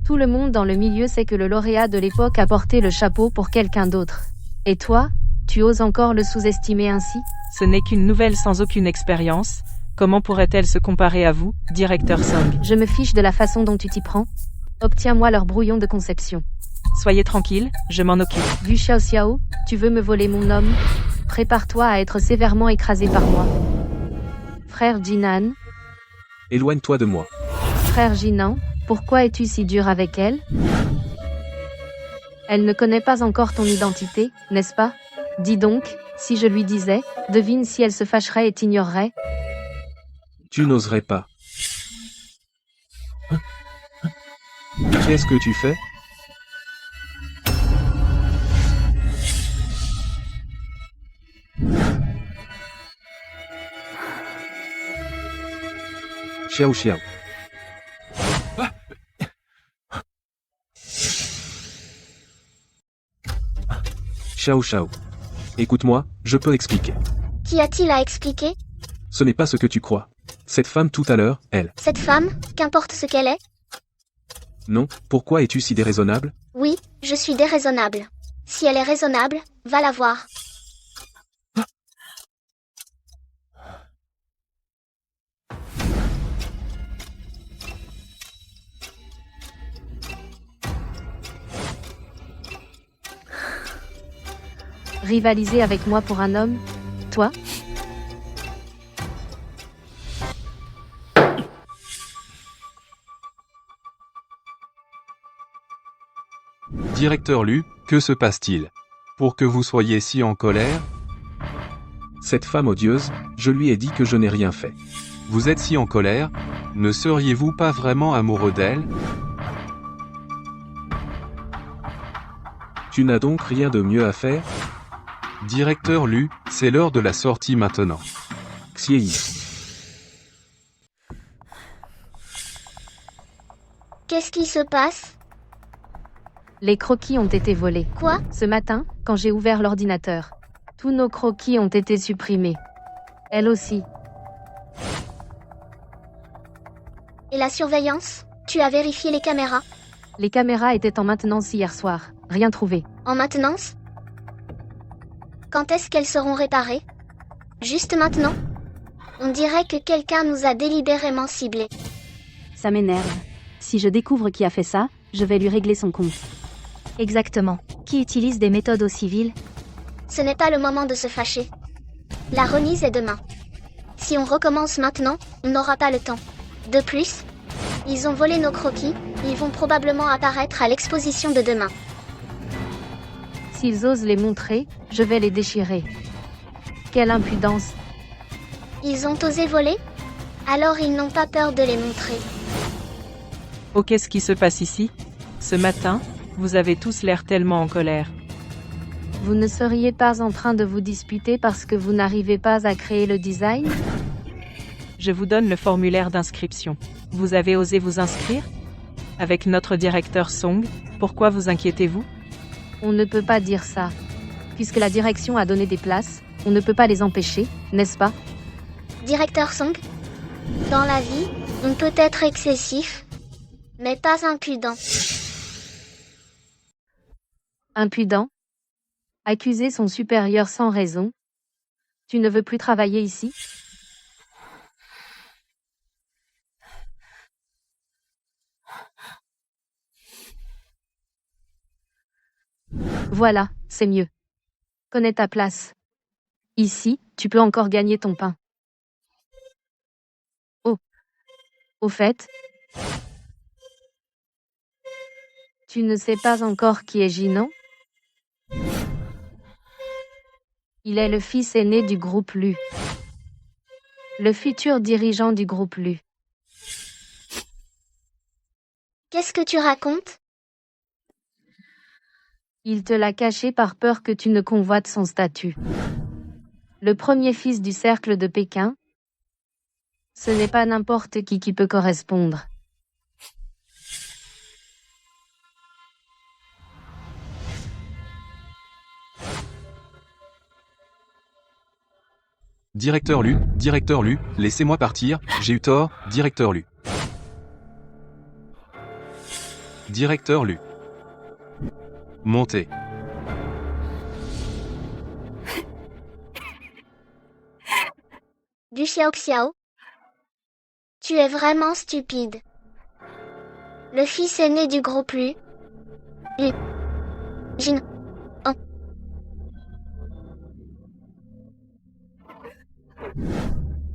Speaker 3: Tout le monde dans le milieu sait que le lauréat de l'époque a porté le chapeau pour quelqu'un d'autre. Et toi, tu oses encore le sous-estimer ainsi?
Speaker 7: Ce n'est qu'une nouvelle sans aucune expérience. Comment pourrait-elle se comparer à vous, directeur Song?
Speaker 3: Je me fiche de la façon dont tu t'y prends. Obtiens-moi leur brouillon de conception.
Speaker 7: Soyez tranquille, je m'en occupe.
Speaker 3: Du Xiao Xiao, tu veux me voler mon homme? Prépare-toi à être sévèrement écrasé par moi. Frère Jinan,
Speaker 4: Éloigne-toi de moi.
Speaker 3: frère Jinan, pourquoi es-tu si dur avec elle? Elle ne connaît pas encore ton identité, n'est-ce pas? Dis donc, si je lui disais, devine si elle se fâcherait et t'ignorerait.
Speaker 4: Tu n'oserais pas. Qu'est-ce que tu fais? Xiao Xiao. Xiao Xiao. Écoute-moi, je peux expliquer.
Speaker 1: Qu'y a-t-il à expliquer?
Speaker 4: Ce n'est pas ce que tu crois. Cette femme tout à l'heure, elle.
Speaker 1: Cette femme, qu'importe ce qu'elle est?
Speaker 4: Non, pourquoi es-tu si déraisonnable?
Speaker 1: Oui, je suis déraisonnable. Si elle est raisonnable, va la voir.
Speaker 3: Rivaliser avec moi pour un homme? Toi?
Speaker 9: Directeur Lu, que se passe-t-il? Pour que vous soyez si en colère?
Speaker 4: Cette femme odieuse, je lui ai dit que je n'ai rien fait.
Speaker 9: Vous êtes si en colère? Ne seriez-vous pas vraiment amoureux d'elle?
Speaker 4: Tu n'as donc rien de mieux à faire?
Speaker 9: Directeur Lu, c'est l'heure de la sortie maintenant.
Speaker 4: Xiei.
Speaker 1: Qu'est-ce qui se passe?
Speaker 3: Les croquis ont été volés.
Speaker 1: Quoi?
Speaker 3: Ce matin, quand j'ai ouvert l'ordinateur. Tous nos croquis ont été supprimés. Elle aussi.
Speaker 1: Et la surveillance? Tu as vérifié les caméras?
Speaker 3: Les caméras étaient en maintenance hier soir. Rien trouvé.
Speaker 1: En maintenance? Quand est-ce qu'elles seront réparées? Juste maintenant? On dirait que quelqu'un nous a délibérément ciblés.
Speaker 6: Ça m'énerve. Si je découvre qui a fait ça, je vais lui régler son compte.
Speaker 12: Exactement. Qui utilise des méthodes aussi viles?
Speaker 1: Ce n'est pas le moment de se fâcher. La remise est demain. Si on recommence maintenant, on n'aura pas le temps. De plus, ils ont volé nos croquis, ils vont probablement apparaître à l'exposition de demain.
Speaker 3: S'ils osent les montrer, je vais les déchirer. Quelle impudence!
Speaker 1: Ils ont osé voler? Alors ils n'ont pas peur de les montrer.
Speaker 7: Oh, qu'est-ce qui se passe ici? Ce matin, vous avez tous l'air tellement en colère.
Speaker 3: Vous ne seriez pas en train de vous disputer parce que vous n'arrivez pas à créer le design?
Speaker 7: Je vous donne le formulaire d'inscription. Vous avez osé vous inscrire? Avec notre directeur Song, pourquoi vous inquiétez-vous?
Speaker 3: On ne peut pas dire ça. Puisque la direction a donné des places, on ne peut pas les empêcher, n'est-ce pas?
Speaker 1: Directeur Song? Dans la vie, on peut être excessif, mais pas impudent.
Speaker 3: Impudent? Accuser son supérieur sans raison? Tu ne veux plus travailler ici? Voilà, c'est mieux. Connais ta place. Ici, tu peux encore gagner ton pain. Oh. Au fait, tu ne sais pas encore qui est Jinan? Il est le fils aîné du groupe Lu. Le futur dirigeant du groupe Lu.
Speaker 1: Qu'est-ce que tu racontes?
Speaker 3: Il te l'a caché par peur que tu ne convoites son statut. Le premier fils du cercle de Pékin. Ce n'est pas n'importe qui peut correspondre.
Speaker 9: Directeur Lu, laissez-moi partir, j'ai eu tort, directeur Lu. Directeur Lu. Montez.
Speaker 1: Du Xiao Xiao. Tu es vraiment stupide. Le fils aîné du groupe Lu. Jin.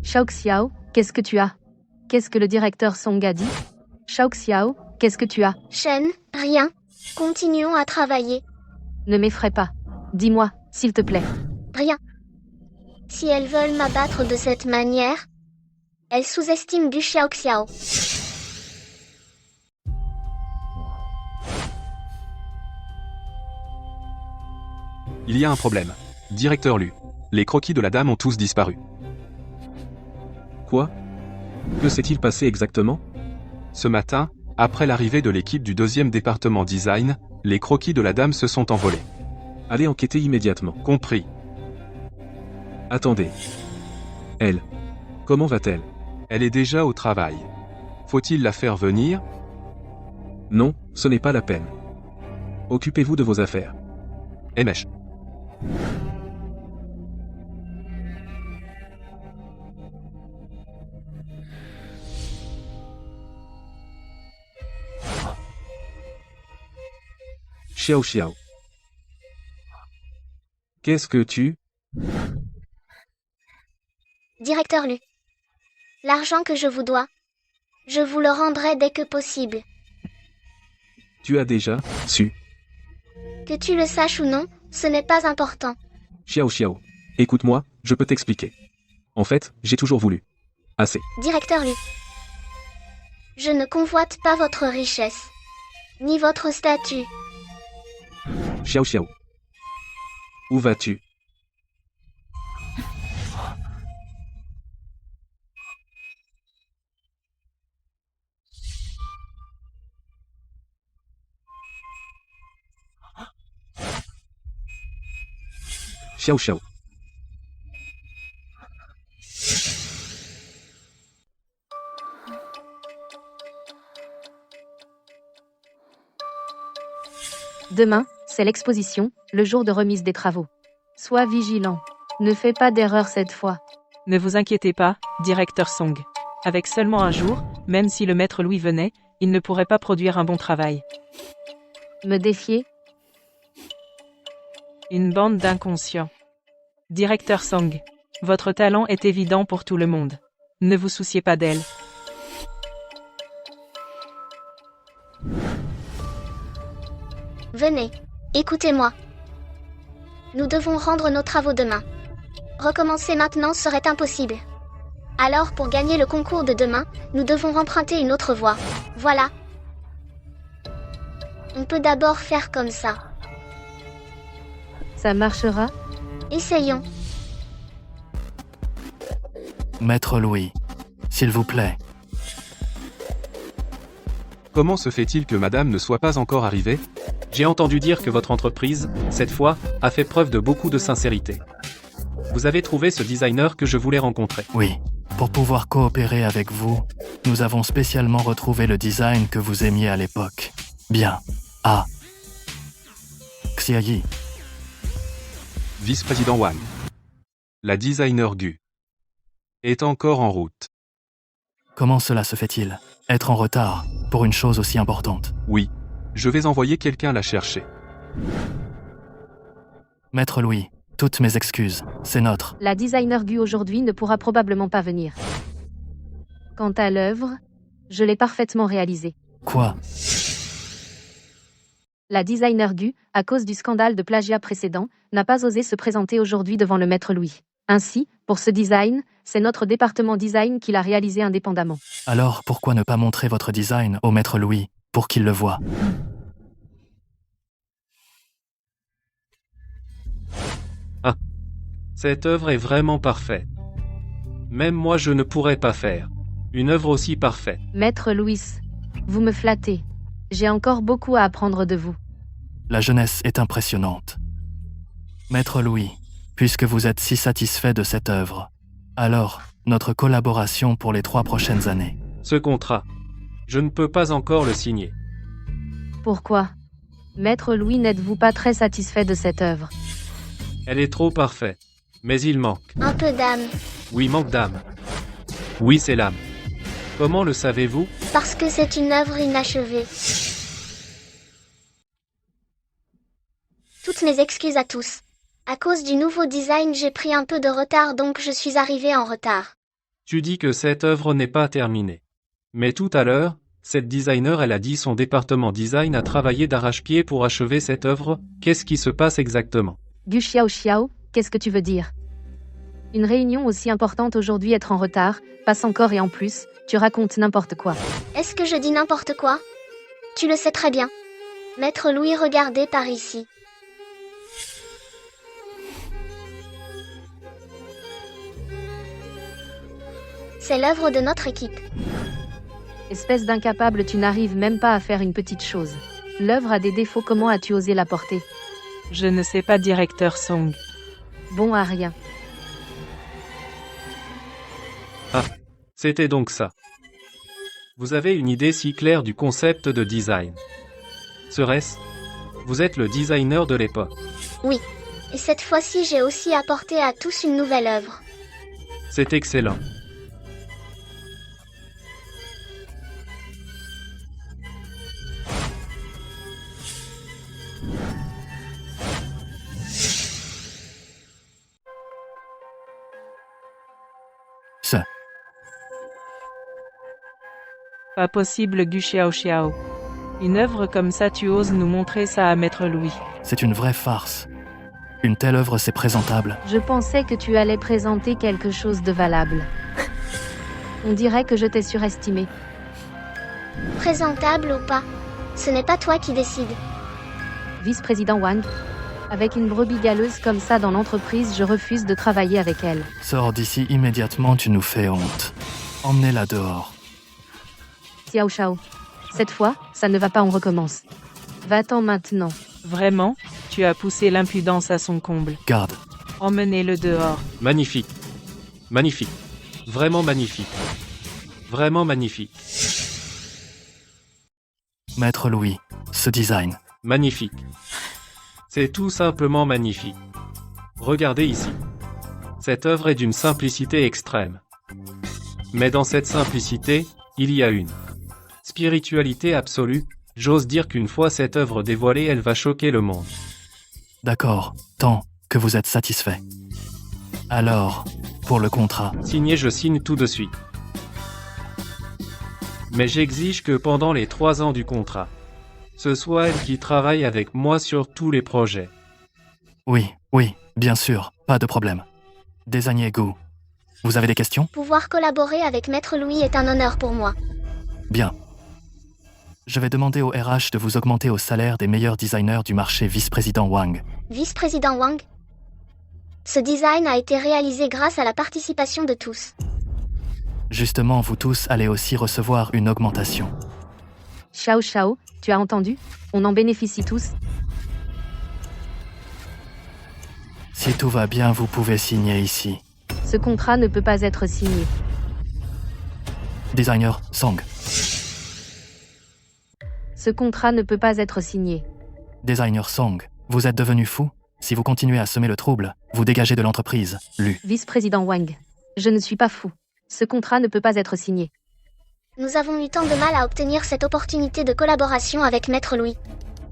Speaker 3: Xiao Xiao, qu'est-ce que tu as? Qu'est-ce que le directeur Song a dit? Xiao Xiao, qu'est-ce que tu as?
Speaker 1: Shen, rien. Continuons à travailler.
Speaker 3: Ne m'effraie pas. Dis-moi, s'il te plaît.
Speaker 1: Rien. Si elles veulent m'abattre de cette manière, elles sous-estiment du Xiao Xiao.
Speaker 9: Il y a un problème. Directeur Lu. Les croquis de la dame ont tous disparu.
Speaker 4: Quoi? Que s'est-il passé exactement?
Speaker 9: Ce matin, après l'arrivée de l'équipe du 2e département design, les croquis de la dame se sont envolés.
Speaker 4: Allez enquêter immédiatement.
Speaker 9: Compris.
Speaker 4: Attendez. Elle. Comment va-t-elle?
Speaker 9: Elle est déjà au travail. Faut-il la faire venir?
Speaker 4: Non, ce n'est pas la peine. Occupez-vous de vos affaires.
Speaker 9: Emesh.
Speaker 4: Xiao Xiao. Qu'est-ce que tu...
Speaker 1: Directeur Lu. L'argent que je vous dois, je vous le rendrai dès que possible.
Speaker 4: Tu as déjà su.
Speaker 1: Que tu le saches ou non, ce n'est pas important.
Speaker 4: Xiao Xiao. Écoute-moi, je peux t'expliquer. En fait, j'ai toujours voulu. Assez.
Speaker 1: Directeur Lu. Je ne convoite pas votre richesse, ni votre statut.
Speaker 4: Xiao Xiao. Où vas-tu? Xiao Xiao.
Speaker 3: Demain, c'est l'exposition, le jour de remise des travaux. Sois vigilant. Ne fais pas d'erreur cette fois.
Speaker 7: Ne vous inquiétez pas, directeur Song. Avec seulement un jour, même si le maître Louis venait, il ne pourrait pas produire un bon travail.
Speaker 3: Me défier?
Speaker 7: Une bande d'inconscients. Directeur Song, votre talent est évident pour tout le monde. Ne vous souciez pas d'elle.
Speaker 1: Venez, écoutez-moi. Nous devons rendre nos travaux demain. Recommencer maintenant serait impossible. Alors pour gagner le concours de demain, nous devons emprunter une autre voie. Voilà. On peut d'abord faire comme ça.
Speaker 3: Ça marchera?
Speaker 1: Essayons.
Speaker 8: Maître Louis, s'il vous plaît.
Speaker 9: Comment se fait-il que madame ne soit pas encore arrivée?
Speaker 10: J'ai entendu dire que votre entreprise, cette fois, a fait preuve de beaucoup de sincérité. Vous avez trouvé ce designer que je voulais rencontrer.
Speaker 8: Oui. Pour pouvoir coopérer avec vous, nous avons spécialement retrouvé le design que vous aimiez à l'époque. Bien. Ah. Xiayi.
Speaker 9: Vice-président Wang. La designer Gu. Est encore en route.
Speaker 8: Comment cela se fait-il? Être en retard, pour une chose aussi importante.
Speaker 9: Oui. Je vais envoyer quelqu'un la chercher.
Speaker 8: Maître Louis, toutes mes excuses, c'est notre.
Speaker 3: La designer Gu aujourd'hui ne pourra probablement pas venir. Quant à l'œuvre, je l'ai parfaitement réalisée.
Speaker 8: Quoi?
Speaker 3: La designer Gu, à cause du scandale de plagiat précédent, n'a pas osé se présenter aujourd'hui devant le maître Louis. Ainsi, pour ce design, c'est notre département design qui l'a réalisé indépendamment.
Speaker 8: Alors, pourquoi ne pas montrer votre design au maître Louis, pour qu'il le voie?
Speaker 10: Ah. Cette œuvre est vraiment parfaite. Même moi je ne pourrais pas faire une œuvre aussi parfaite.
Speaker 3: Maître Louis, vous me flattez. J'ai encore beaucoup à apprendre de vous.
Speaker 8: La jeunesse est impressionnante. Maître Louis, puisque vous êtes si satisfait de cette œuvre, Alors, notre collaboration pour les 3 prochaines années.
Speaker 10: Ce contrat. Je ne peux pas encore le signer.
Speaker 3: Pourquoi? Maître Louis, n'êtes-vous pas très satisfait de cette œuvre?
Speaker 10: Elle est trop parfaite. Mais il manque.
Speaker 1: Un peu d'âme.
Speaker 10: Oui, manque d'âme. Oui, c'est l'âme. Comment le savez-vous?
Speaker 1: Parce que c'est une œuvre inachevée. Toutes mes excuses à tous. À cause du nouveau design, j'ai pris un peu de retard, donc je suis arrivé en retard.
Speaker 10: Tu dis que cette œuvre n'est pas terminée. Mais tout à l'heure, cette designer, elle a dit son département design a travaillé d'arrache-pied pour achever cette œuvre. Qu'est-ce qui se passe exactement?
Speaker 3: Gu Xiao Xiao, qu'est-ce que tu veux dire? Une réunion aussi importante aujourd'hui être en retard, passe encore et en plus, tu racontes n'importe quoi.
Speaker 1: Est-ce que je dis n'importe quoi? Tu le sais très bien. Maître Louis, regardez par ici. C'est l'œuvre de notre équipe.
Speaker 3: Espèce d'incapable, tu n'arrives même pas à faire une petite chose. L'œuvre a des défauts, comment as-tu osé la porter?
Speaker 7: Je ne sais pas, directeur Song.
Speaker 3: Bon à rien.
Speaker 10: Ah, c'était donc ça. Vous avez une idée si claire du concept de design. Serait-ce? Vous êtes le designer de l'époque.
Speaker 1: Oui. Et cette fois-ci, j'ai aussi apporté à tous une nouvelle œuvre.
Speaker 10: C'est excellent.
Speaker 7: Pas possible, Gu Xiao Xiao. Une œuvre comme ça, tu oses nous montrer ça à Maître Louis?
Speaker 8: C'est une vraie farce. Une telle œuvre, c'est présentable.
Speaker 3: Je pensais que tu allais présenter quelque chose de valable. On dirait que je t'ai surestimé.
Speaker 1: Présentable ou pas, ce n'est pas toi qui décides.
Speaker 3: Vice-président Wang, avec une brebis galeuse comme ça dans l'entreprise, je refuse de travailler avec elle.
Speaker 8: Sors d'ici immédiatement, tu nous fais honte. Emmenez-la dehors.
Speaker 3: Xiao Xiao. Cette fois, ça ne va pas, on recommence. Va-t'en maintenant.
Speaker 7: Vraiment? Tu as poussé l'impudence à son comble.
Speaker 8: Garde.
Speaker 7: Emmenez-le dehors.
Speaker 10: Magnifique. Magnifique. Vraiment magnifique. Vraiment magnifique.
Speaker 8: Maître Louis, ce design.
Speaker 10: Magnifique. C'est tout simplement magnifique. Regardez ici. Cette œuvre est d'une simplicité extrême. Mais dans cette simplicité, il y a une spiritualité absolue. J'ose dire qu'une fois cette œuvre dévoilée, elle va choquer le monde.
Speaker 8: D'accord, tant que vous êtes satisfait. Alors, pour le contrat.
Speaker 10: Signé, je signe tout de suite. Mais j'exige que pendant les 3 ans du contrat, ce soit elle qui travaille avec moi sur tous les projets.
Speaker 8: Oui, bien sûr, pas de problème. Désignez Gu. Vous avez des questions?
Speaker 1: Pouvoir collaborer avec Maître Louis est un honneur pour moi.
Speaker 8: Bien. Je vais demander au RH de vous augmenter au salaire des meilleurs designers du marché, vice-président Wang.
Speaker 1: Vice-président Wang? Ce design a été réalisé grâce à la participation de tous.
Speaker 8: Justement, vous tous allez aussi recevoir une augmentation.
Speaker 3: Xiao Xiao, tu as entendu? On en bénéficie tous.
Speaker 8: Si tout va bien, vous pouvez signer ici.
Speaker 3: Ce contrat ne peut pas être signé.
Speaker 8: Designer Song.
Speaker 3: Ce contrat ne peut pas être signé.
Speaker 8: Designer Song, vous êtes devenu fou? Si vous continuez à semer le trouble, vous dégagez de l'entreprise. Lu.
Speaker 3: Vice-président Wang. Je ne suis pas fou. Ce contrat ne peut pas être signé.
Speaker 1: Nous avons eu tant de mal à obtenir cette opportunité de collaboration avec Maître Louis.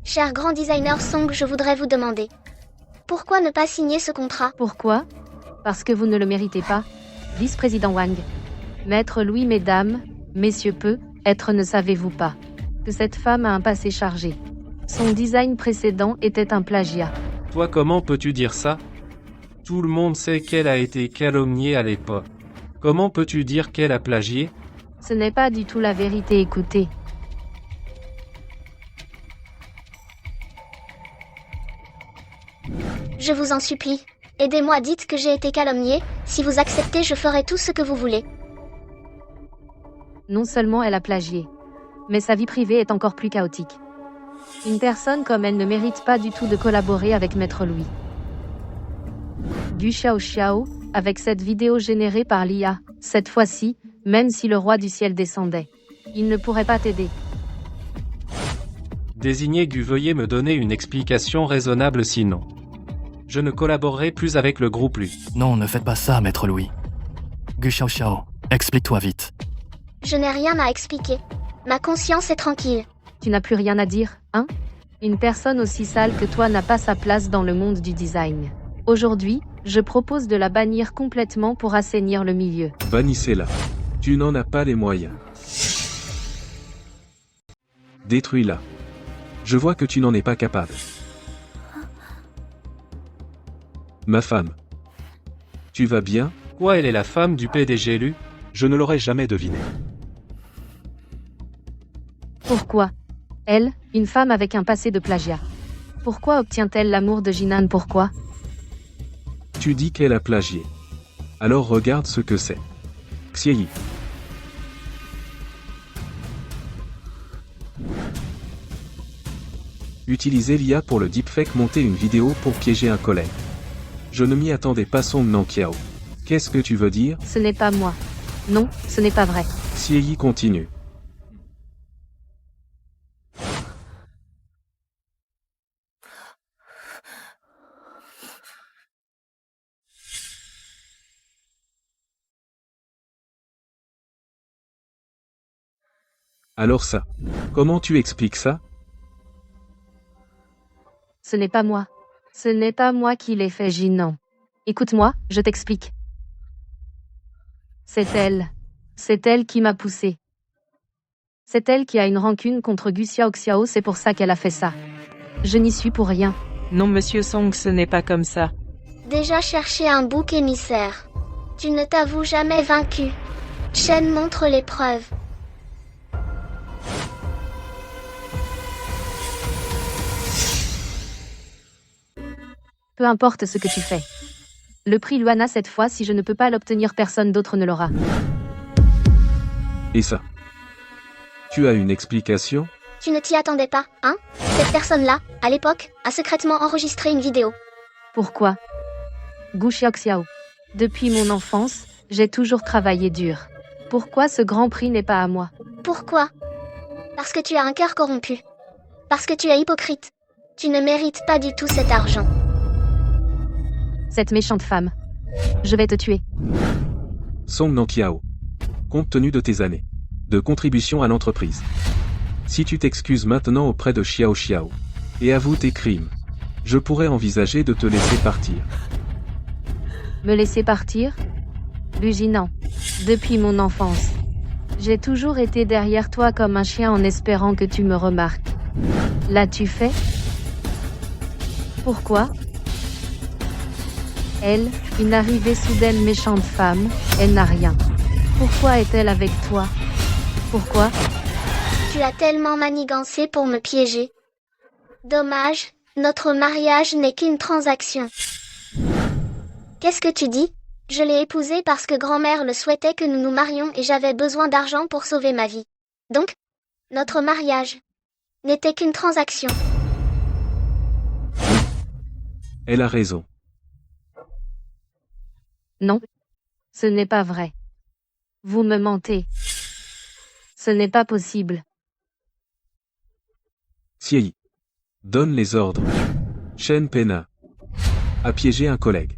Speaker 1: Cher grand designer Song, je voudrais vous demander. Pourquoi ne pas signer ce contrat?
Speaker 3: Pourquoi? Parce que vous ne le méritez pas. Vice-président Wang. Maître Louis, mesdames, messieurs, peut-être ne savez-vous pas que cette femme a un passé chargé. Son design précédent était un plagiat.
Speaker 10: Toi, comment peux-tu dire ça? Tout le monde sait qu'elle a été calomniée à l'époque. Comment peux-tu dire qu'elle a plagié?
Speaker 3: Ce n'est pas du tout la vérité, écoutez.
Speaker 1: Je vous en supplie. Aidez-moi, dites que j'ai été calomniée. Si vous acceptez, je ferai tout ce que vous voulez.
Speaker 3: Non seulement elle a plagié, mais sa vie privée est encore plus chaotique. Une personne comme elle ne mérite pas du tout de collaborer avec Maître Louis. Gu Xiao, avec cette vidéo générée par l'IA, cette fois-ci, même si le roi du ciel descendait, il ne pourrait pas t'aider.
Speaker 10: Désigné Gu, veuillez me donner une explication raisonnable, sinon je ne collaborerai plus avec le groupe Lu.
Speaker 8: Non, ne faites pas ça, maître Louis. Gu Xiao, explique-toi vite.
Speaker 1: Je n'ai rien à expliquer. Ma conscience est tranquille.
Speaker 3: Tu n'as plus rien à dire, hein? Une personne aussi sale que toi n'a pas sa place dans le monde du design. Aujourd'hui, je propose de la bannir complètement pour assainir le milieu.
Speaker 4: Bannissez-la. Tu n'en as pas les moyens. Détruis-la. Je vois que tu n'en es pas capable. Ma femme. Tu vas bien?
Speaker 10: Quoi, elle est la femme du PDG Lu?
Speaker 9: Je ne l'aurais jamais deviné.
Speaker 3: Pourquoi? Elle, une femme avec un passé de plagiat. Pourquoi obtient-elle l'amour de Jinan? Pourquoi?
Speaker 4: Tu dis qu'elle a plagié. Alors regarde ce que c'est. Xiei. Utilisez l'IA pour le deepfake, monter une vidéo pour piéger un collègue. Je ne m'y attendais pas, Song Nanqiao. Qu'est-ce que tu veux dire?
Speaker 3: Ce n'est pas moi. Non, ce n'est pas vrai.
Speaker 4: Xiei continue. Alors ça. Comment tu expliques ça?
Speaker 3: Ce n'est pas moi. Ce n'est pas moi qui l'ai fait, Jinan. Écoute-moi, je t'explique. C'est elle. C'est elle qui m'a poussé. C'est elle qui a une rancune contre Gu Xiao, c'est pour ça qu'elle a fait ça. Je n'y suis pour rien.
Speaker 7: Non, monsieur Song, ce n'est pas comme ça.
Speaker 1: Déjà cherché un bouc émissaire. Tu ne t'avoues jamais vaincu. Shen montre les preuves.
Speaker 3: Peu importe ce que tu fais. Le prix Luana cette fois, si je ne peux pas l'obtenir, personne d'autre ne l'aura.
Speaker 4: Et ça? Tu as une explication?
Speaker 1: Tu ne t'y attendais pas, hein? Cette personne-là, à l'époque, a secrètement enregistré une vidéo.
Speaker 3: Pourquoi? Gu Xiao. Depuis mon enfance, j'ai toujours travaillé dur. Pourquoi ce grand prix n'est pas à moi?
Speaker 1: Pourquoi? Parce que tu as un cœur corrompu. Parce que tu es hypocrite. Tu ne mérites pas du tout cet argent.
Speaker 3: Cette méchante femme. Je vais te tuer.
Speaker 4: Song Nanqiao. Compte tenu de tes années de contribution à l'entreprise, si tu t'excuses maintenant auprès de Xiao et avoues tes crimes, je pourrais envisager de te laisser partir.
Speaker 3: Me laisser partir? Jinan. Depuis mon enfance, j'ai toujours été derrière toi comme un chien en espérant que tu me remarques. L'as-tu fait? Pourquoi? Elle, une arrivée soudaine méchante femme, elle n'a rien. Pourquoi est-elle avec toi? Pourquoi?
Speaker 1: Tu as tellement manigancé pour me piéger. Dommage, notre mariage n'est qu'une transaction. Qu'est-ce que tu dis? Je l'ai épousé parce que grand-mère le souhaitait que nous nous marions et j'avais besoin d'argent pour sauver ma vie. Donc, notre mariage n'était qu'une transaction.
Speaker 4: Elle a raison.
Speaker 3: Non. Ce n'est pas vrai. Vous me mentez. Ce n'est pas possible.
Speaker 4: Xiei. Donne les ordres. Shen Pena a piégé un collègue.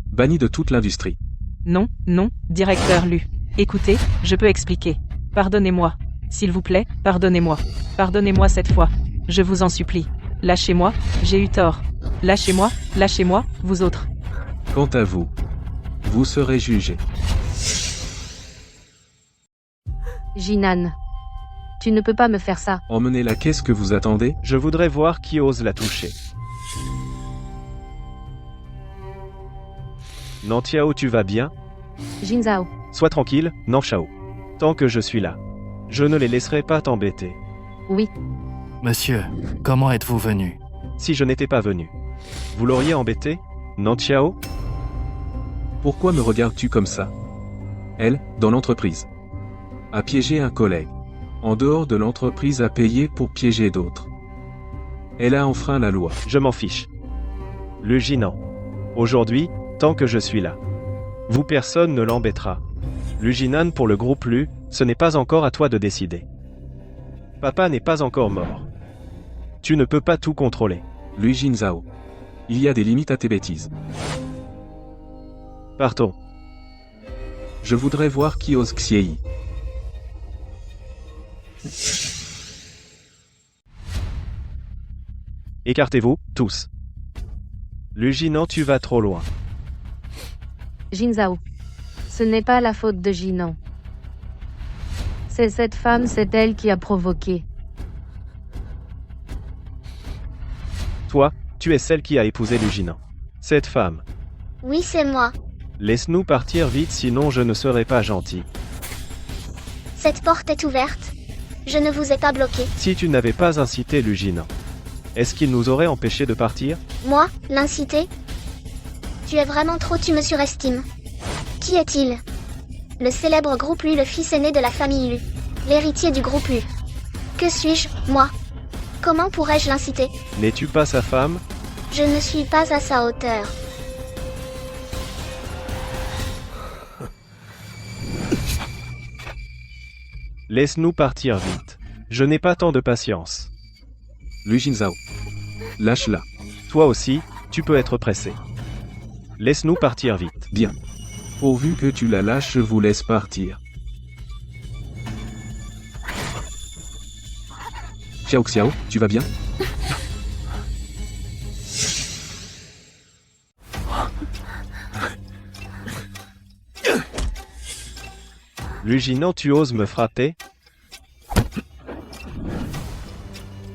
Speaker 4: Banni de toute l'industrie.
Speaker 7: Non, non, directeur Lu. Écoutez, je peux expliquer. Pardonnez-moi. S'il vous plaît, pardonnez-moi. Pardonnez-moi cette fois. Je vous en supplie. Lâchez-moi, j'ai eu tort. Lâchez-moi, vous autres.
Speaker 4: Quant à vous, vous serez jugés.
Speaker 3: Jinan. Tu ne peux pas me faire ça.
Speaker 4: Emmenez-la, qu'est-ce que vous attendez?
Speaker 10: Je voudrais voir qui ose la toucher. Nanqiao, tu vas bien?
Speaker 3: Jinzao.
Speaker 10: Sois tranquille, Nanqiao. Tant que je suis là, je ne les laisserai pas t'embêter.
Speaker 3: Oui.
Speaker 8: Monsieur, comment êtes-vous venu?
Speaker 10: Si je n'étais pas venu, vous l'auriez embêté, Nanqiao?
Speaker 4: Pourquoi me regardes-tu comme ça? Elle, dans l'entreprise, a piégé un collègue. En dehors de l'entreprise, a payé pour piéger d'autres. Elle a enfreint la loi.
Speaker 10: Je m'en fiche. Le Jinan.
Speaker 13: Aujourd'hui, tant que je suis là. Vous personne ne l'embêtera. Lujinan pour le groupe Lu, ce n'est pas encore à toi de décider. Papa n'est pas encore mort. Tu ne peux pas tout contrôler.
Speaker 4: Lui Jinzao. Il y a des limites à tes bêtises.
Speaker 13: Partons.
Speaker 4: Je voudrais voir qui ose Xiei.
Speaker 13: Écartez-vous, tous. Lujinan, tu vas trop loin.
Speaker 3: Jinzao. Ce n'est pas la faute de Jinan. C'est cette femme, c'est elle qui a provoqué.
Speaker 13: Toi, tu es celle qui a épousé Lujinan. Cette femme.
Speaker 1: Oui, c'est moi.
Speaker 13: Laisse-nous partir vite, sinon je ne serai pas gentil.
Speaker 1: Cette porte est ouverte. Je ne vous ai pas bloqué.
Speaker 13: Si tu n'avais pas incité Lujinan, est-ce qu'il nous aurait empêchés de partir?
Speaker 1: Moi, l'inciter? Tu es vraiment trop, tu me surestimes. Qui est-il? Le célèbre groupe Lu, le fils aîné de la famille Lu. L'héritier du groupe Lu. Que suis-je, moi? Comment pourrais-je l'inciter?
Speaker 13: N'es-tu pas sa femme?
Speaker 1: Je ne suis pas à sa hauteur.
Speaker 13: Laisse-nous partir vite. Je n'ai pas tant de patience.
Speaker 4: Lui Jinzao. Lâche-la.
Speaker 13: Toi aussi, tu peux être pressé. Laisse-nous partir vite.
Speaker 4: Bien. Pourvu que tu la lâches, je vous laisse partir. Xiao Xiao, tu vas bien?
Speaker 13: Lujinan, tu oses me frapper?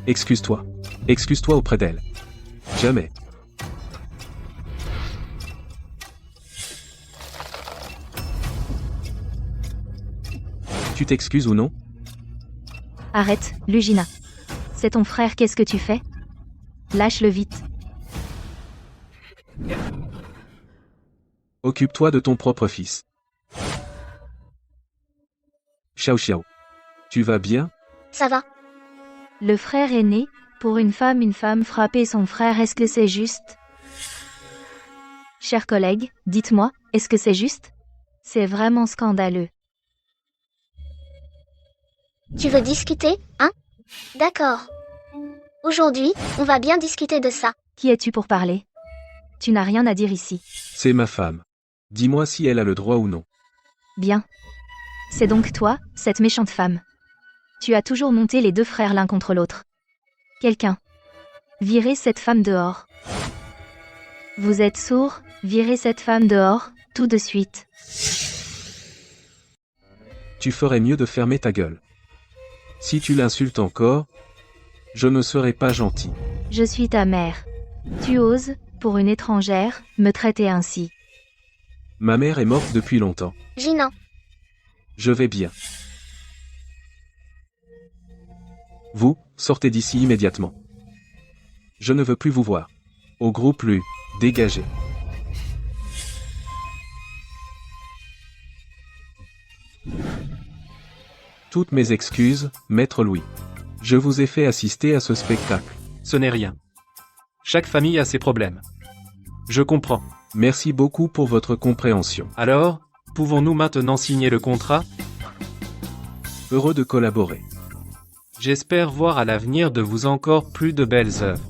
Speaker 4: Excuse-toi. Excuse-toi auprès d'elle. Jamais. Tu t'excuses ou non?
Speaker 12: Arrête, Lugina. C'est ton frère, qu'est-ce que tu fais? Lâche-le vite.
Speaker 4: Occupe-toi de ton propre fils. Xiao Xiao. Tu vas bien?
Speaker 1: Ça va.
Speaker 12: Le frère aîné, pour une femme frapper son frère, est-ce que c'est juste? Chers collègues, dites-moi, est-ce que c'est juste? C'est vraiment scandaleux.
Speaker 1: Tu veux discuter, hein? D'accord. Aujourd'hui, on va bien discuter de ça.
Speaker 12: Qui es-tu pour parler? Tu n'as rien à dire ici.
Speaker 4: C'est ma femme. Dis-moi si elle a le droit ou non.
Speaker 12: Bien. C'est donc toi, cette méchante femme. Tu as toujours monté les deux frères l'un contre l'autre. Quelqu'un. Virez cette femme dehors. Vous êtes sourd, virez cette femme dehors, tout de suite.
Speaker 4: Tu ferais mieux de fermer ta gueule. Si tu l'insultes encore, je ne serai pas gentil.
Speaker 12: Je suis ta mère. Tu oses, pour une étrangère, me traiter ainsi.
Speaker 4: Ma mère est morte depuis longtemps.
Speaker 1: Jinan.
Speaker 4: Je vais bien. Vous, sortez d'ici immédiatement. Je ne veux plus vous voir. Au groupe Lu, dégagez. Toutes mes excuses, Maître Louis. Je vous ai fait assister à ce spectacle.
Speaker 10: Ce n'est rien. Chaque famille a ses problèmes. Je comprends.
Speaker 4: Merci beaucoup pour votre compréhension.
Speaker 10: Alors, pouvons-nous maintenant signer le contrat?
Speaker 4: Heureux de collaborer.
Speaker 10: J'espère voir à l'avenir de vous encore plus de belles œuvres.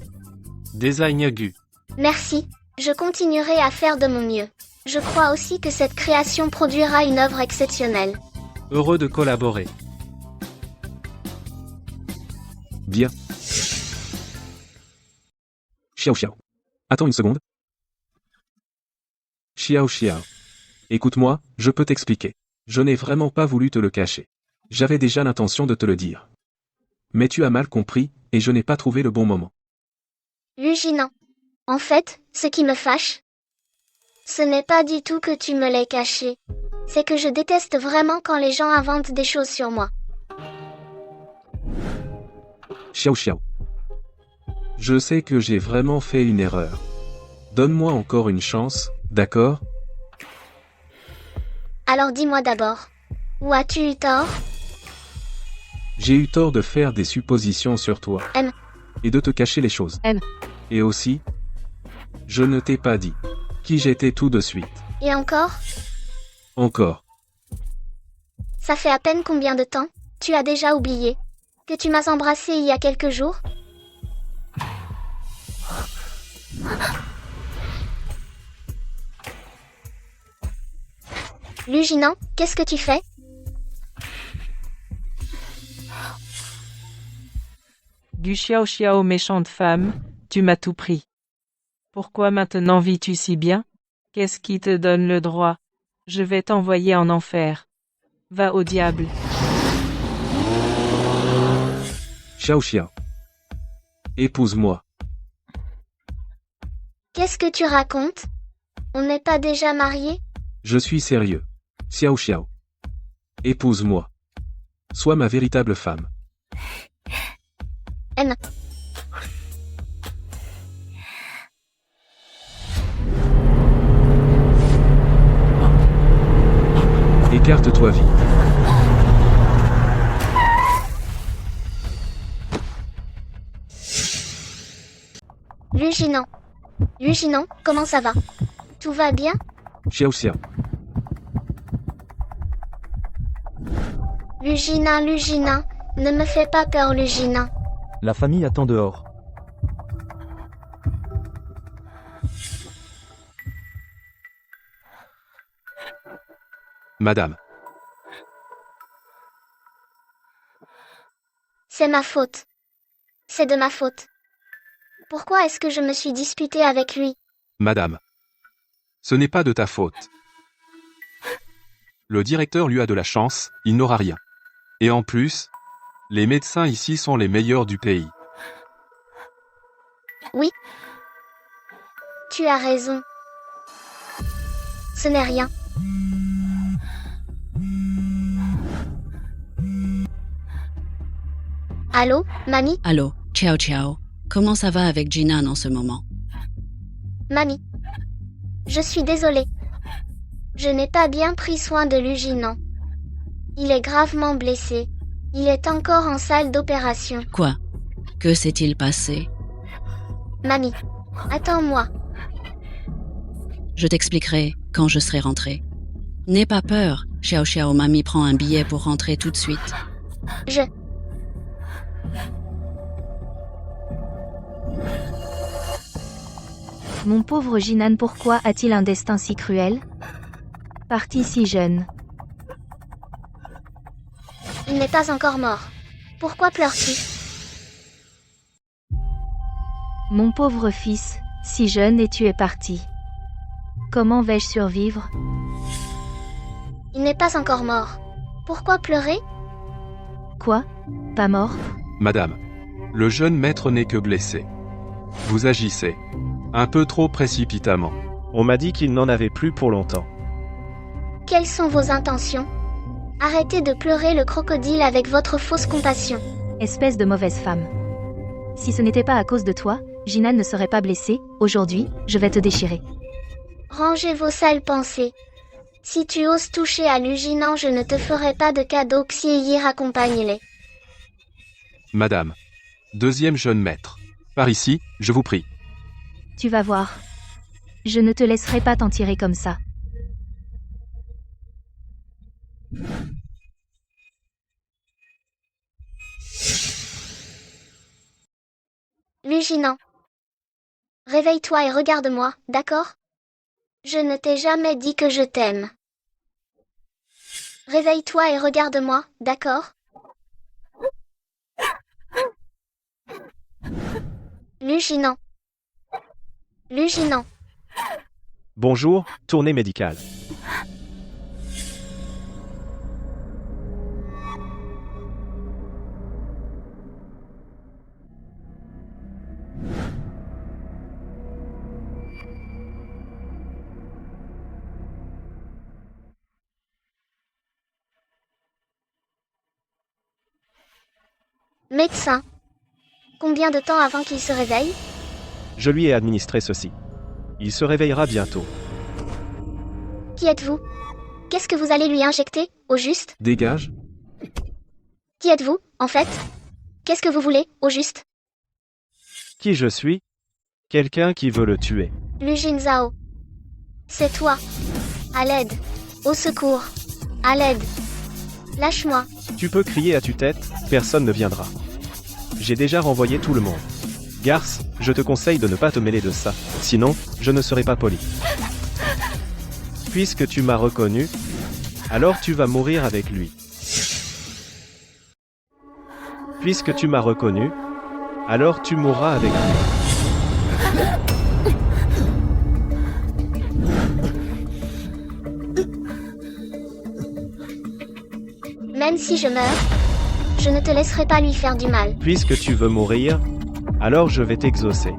Speaker 10: Design Gu.
Speaker 1: Merci. Je continuerai à faire de mon mieux. Je crois aussi que cette création produira une œuvre exceptionnelle.
Speaker 10: Heureux de collaborer.
Speaker 4: Bien. Xiao Xiao. Attends une seconde. Xiao Xiao. Écoute-moi, je peux t'expliquer. Je n'ai vraiment pas voulu te le cacher. J'avais déjà l'intention de te le dire. Mais tu as mal compris, et je n'ai pas trouvé le bon moment.
Speaker 1: Lujinan. En fait, ce qui me fâche, ce n'est pas du tout que tu me l'aies caché. C'est que je déteste vraiment quand les gens inventent des choses sur moi.
Speaker 4: Xiao Xiao. Je sais que j'ai vraiment fait une erreur. Donne-moi encore une chance, d'accord?
Speaker 1: Alors dis-moi d'abord. Où as-tu eu tort?
Speaker 4: J'ai eu tort de faire des suppositions sur toi. Et de te cacher les choses. Et aussi, je ne t'ai pas dit Qui j'étais tout de suite.
Speaker 1: Et encore?
Speaker 4: Encore.
Speaker 1: Ça fait à peine combien de temps? Tu as déjà oublié que tu m'as embrassé il y a quelques jours? Luginan, qu'est-ce que tu fais?
Speaker 7: Du xiao xiao méchante femme, tu m'as tout pris. Pourquoi maintenant vis-tu si bien? Qu'est-ce qui te donne le droit? Je vais t'envoyer en enfer. Va au diable.
Speaker 4: Xiao Xiao. Épouse-moi.
Speaker 1: Qu'est-ce que tu racontes? On n'est pas déjà mariés?
Speaker 4: Je suis sérieux. Xiao Xiao. Épouse-moi. Sois ma véritable femme.
Speaker 1: M.
Speaker 4: Écarte-toi vite.
Speaker 1: Luginan. Luginan, comment ça va? Tout va bien?
Speaker 4: Xiao Xiao.
Speaker 1: Luginan, Luginan, ne me fais pas peur, Luginan.
Speaker 5: La famille attend dehors.
Speaker 9: Madame.
Speaker 1: C'est ma faute. C'est de ma faute. Pourquoi est-ce que je me suis disputée avec lui?
Speaker 9: Madame. Ce n'est pas de ta faute. Le directeur lui a de la chance, il n'aura rien. Et en plus, les médecins ici sont les meilleurs du pays.
Speaker 1: Oui. Tu as raison. Ce n'est rien. Allô, mamie?
Speaker 2: Allô, ciao ciao. Comment ça va avec Jinan en ce moment?
Speaker 1: Mamie. Je suis désolée. Je n'ai pas bien pris soin de Luginan. Il est gravement blessé. Il est encore en salle d'opération.
Speaker 2: Quoi? Que s'est-il passé?
Speaker 1: Mamie, attends-moi.
Speaker 2: Je t'expliquerai quand je serai rentrée. N'aie pas peur, Xiao Xiao, mamie prend un billet pour rentrer tout de suite.
Speaker 1: Je...
Speaker 12: Mon pauvre Jinan, pourquoi a-t-il un destin si cruel? Parti si jeune.
Speaker 1: Il n'est pas encore mort. Pourquoi pleures-tu?
Speaker 12: Mon pauvre fils, si jeune et tu es parti. Comment vais-je survivre?
Speaker 1: Il n'est pas encore mort. Pourquoi pleurer?
Speaker 12: Quoi? Pas mort?
Speaker 9: Madame. Le jeune maître n'est que blessé. Vous agissez. Un peu trop précipitamment.
Speaker 13: On m'a dit qu'il n'en avait plus pour longtemps.
Speaker 1: Quelles sont vos intentions? Arrêtez de pleurer le crocodile avec votre fausse compassion.
Speaker 12: Espèce de mauvaise femme. Si ce n'était pas à cause de toi, Jinan ne serait pas blessé. Aujourd'hui, je vais te déchirer.
Speaker 1: Rangez vos sales pensées. Si tu oses toucher à Luginan, je ne te ferai pas de cadeau. Xieyir, accompagne-les.
Speaker 9: Madame. Deuxième jeune maître. Par ici, je vous prie.
Speaker 12: Tu vas voir. Je ne te laisserai pas t'en tirer comme ça.
Speaker 1: Luginan. Réveille-toi et regarde-moi, d'accord? Je ne t'ai jamais dit que je t'aime. Réveille-toi et regarde-moi, d'accord? Luginan. Luginan.
Speaker 13: Bonjour, tournée médicale.
Speaker 1: Médecin. Combien de temps avant qu'il se réveille?
Speaker 13: Je lui ai administré ceci. Il se réveillera bientôt.
Speaker 1: Qui êtes-vous? Qu'est-ce que vous allez lui injecter, au juste?
Speaker 4: Dégage.
Speaker 1: Qui êtes-vous, en fait? Qu'est-ce que vous voulez, au juste?
Speaker 13: Qui je suis? Quelqu'un qui veut le tuer.
Speaker 1: Lujin Zhao. C'est toi. À l'aide. Au secours. À l'aide. Lâche-moi.
Speaker 13: Tu peux crier à tue-tête, personne ne viendra. J'ai déjà renvoyé tout le monde. Garce, je te conseille de ne pas te mêler de ça, sinon, je ne serai pas poli. Puisque tu m'as reconnu, alors tu vas mourir avec lui. Puisque tu m'as reconnu, alors tu mourras avec lui.
Speaker 1: Même si je meurs, je ne te laisserai pas lui faire du mal.
Speaker 13: Puisque tu veux mourir, alors je vais t'exaucer.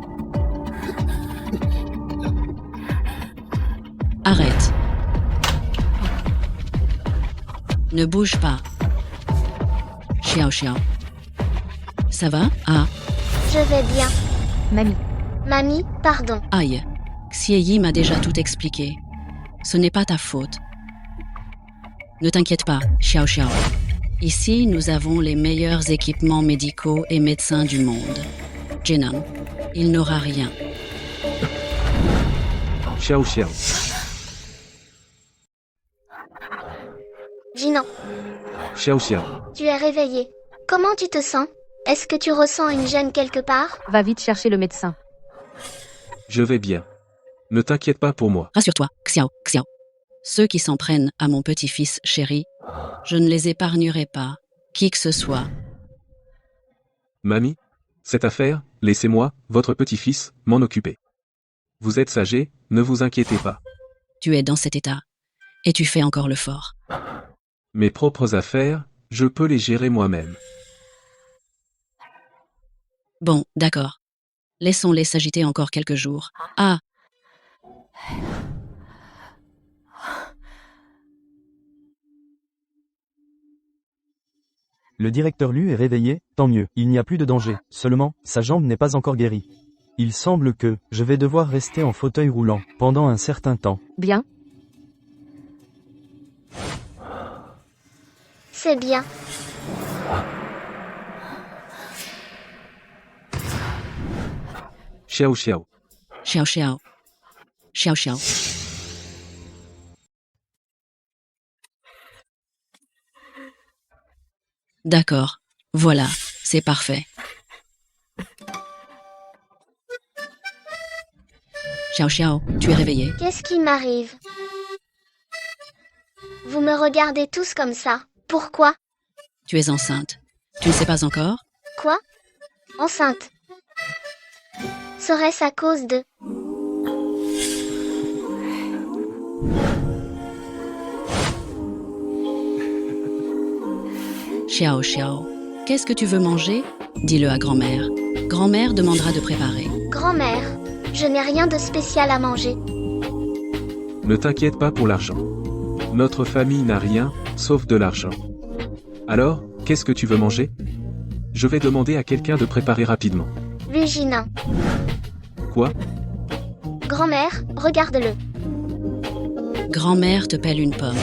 Speaker 2: Arrête. Ne bouge pas. Xiao Xiao. Ça va? Ah,
Speaker 1: Je vais bien.
Speaker 12: Mamie.
Speaker 1: Mamie, pardon.
Speaker 2: aïe. Xieyi m'a déjà tout expliqué. Ce n'est pas ta faute. Ne t'inquiète pas, Xiao Xiao. Ici, nous avons les meilleurs équipements médicaux et médecins du monde. Jinan, il n'aura rien.
Speaker 4: Xiao Xiao.
Speaker 1: Jinan,
Speaker 4: Xiao Xiao.
Speaker 1: tu es réveillé. Comment tu te sens? Est-ce que tu ressens une gêne quelque part?
Speaker 3: Va vite chercher le médecin.
Speaker 4: Je vais bien. Ne t'inquiète pas pour moi.
Speaker 2: Rassure-toi, Xiao, Xiao. Ceux qui s'en prennent à mon petit-fils chéri, je ne les épargnerai pas, qui que ce soit.
Speaker 4: Mamie, cette affaire, laissez-moi, votre petit-fils, m'en occuper. Vous êtes âgé, ne vous inquiétez pas.
Speaker 2: Tu es dans cet état, et tu fais encore le fort.
Speaker 4: Mes propres affaires, je peux les gérer moi-même.
Speaker 2: Bon, d'accord. Laissons-les s'agiter encore quelques jours. Ah,
Speaker 5: Le directeur Lu est réveillé, tant mieux, il n'y a plus de danger. Seulement, sa jambe n'est pas encore guérie. Il semble que je vais devoir rester en fauteuil roulant pendant un certain temps.
Speaker 3: Bien.
Speaker 1: C'est bien.
Speaker 4: Xiao Xiao.
Speaker 2: Xiao Xiao. Xiao Xiao. D'accord. Voilà, c'est parfait. Xiao Xiao, tu es réveillé.
Speaker 1: Qu'est-ce qui m'arrive? Vous me regardez tous comme ça. Pourquoi?
Speaker 2: Tu es enceinte. Tu ne sais pas encore?
Speaker 1: Quoi? Enceinte. Serait-ce à cause de...
Speaker 2: Xiao Xiao, qu'est-ce que tu veux manger? Dis-le à grand-mère. Grand-mère demandera de préparer.
Speaker 1: Grand-mère, je n'ai rien de spécial à manger.
Speaker 4: Ne t'inquiète pas pour l'argent. Notre famille n'a rien, sauf de l'argent. Alors, qu'est-ce que tu veux manger? Je vais demander à quelqu'un de préparer rapidement.
Speaker 1: Luginin.
Speaker 4: Quoi?
Speaker 1: Grand-mère, regarde-le.
Speaker 2: Grand-mère te pèle une pomme.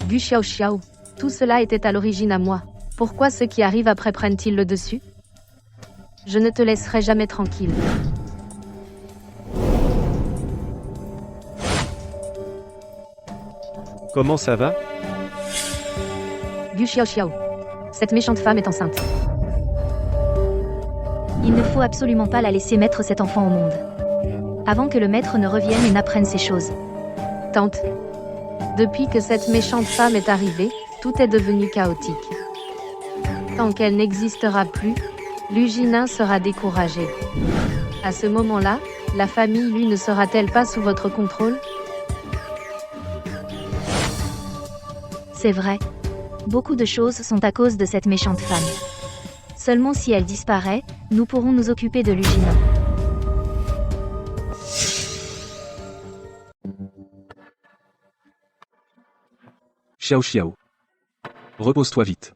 Speaker 3: Gu Xiao Xiao. Tout cela était à l'origine à moi. Pourquoi ceux qui arrivent après prennent-ils le dessus? Je ne te laisserai jamais tranquille.
Speaker 13: Comment ça va?
Speaker 3: Gu Xiao Xiao. Cette méchante femme est enceinte.
Speaker 12: Il ne faut absolument pas la laisser mettre cet enfant au monde. Avant que le maître ne revienne et n'apprenne ces choses.
Speaker 3: Tante. Depuis que cette méchante femme est arrivée, tout est devenu chaotique. Tant qu'elle n'existera plus, Luginin sera découragé. À ce moment-là, la famille lui ne sera-t-elle pas sous votre contrôle?
Speaker 12: C'est vrai. Beaucoup de choses sont à cause de cette méchante femme. Seulement si elle disparaît, nous pourrons nous occuper de Luginin.
Speaker 4: Xiao Xiao. Repose-toi vite.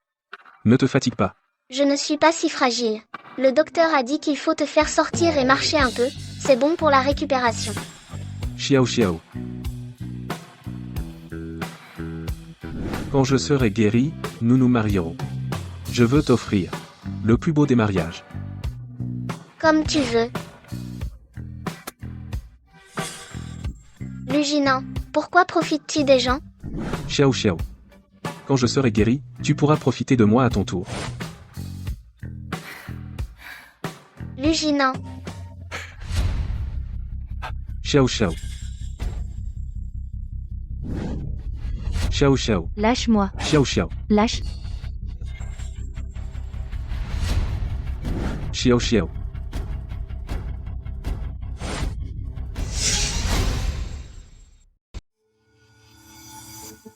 Speaker 4: Ne te fatigue pas.
Speaker 1: Je ne suis pas si fragile. Le docteur a dit qu'il faut te faire sortir et marcher un peu. C'est bon pour la récupération.
Speaker 4: Xiao Xiao. Quand je serai guéri, nous nous marierons. Je veux t'offrir le plus beau des mariages.
Speaker 1: Comme tu veux. Jinan, pourquoi profites-tu des gens?
Speaker 4: Xiao Xiao. Quand je serai guéri, tu pourras profiter de moi à ton tour.
Speaker 1: Lu Jinan,
Speaker 4: Xiao Xiao. Xiao Xiao.
Speaker 12: Lâche-moi.
Speaker 4: Xiao Xiao.
Speaker 12: Lâche.
Speaker 4: Xiao Xiao.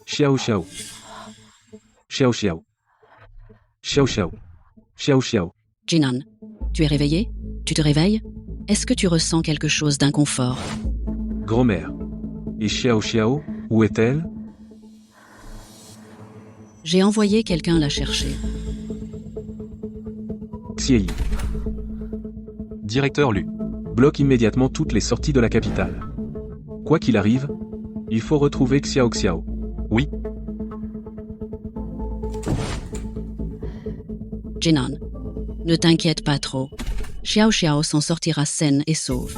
Speaker 4: Xiao Xiao. Xiao Xiao. Xiao Xiao. Xiao Xiao.
Speaker 2: Jinan, tu es réveillé? Tu te réveilles? Est-ce que tu ressens quelque chose d'inconfort?
Speaker 4: Grand-mère. Et Xiao Xiao, où est-elle?
Speaker 2: J'ai envoyé quelqu'un la chercher.
Speaker 4: Xiei.
Speaker 9: Directeur Lu.
Speaker 4: Bloque immédiatement toutes les sorties de la capitale. Quoi qu'il arrive, il faut retrouver Xiao Xiao.
Speaker 9: Oui.
Speaker 2: Jinan, ne t'inquiète pas trop. Xiao Xiao s'en sortira saine et sauve.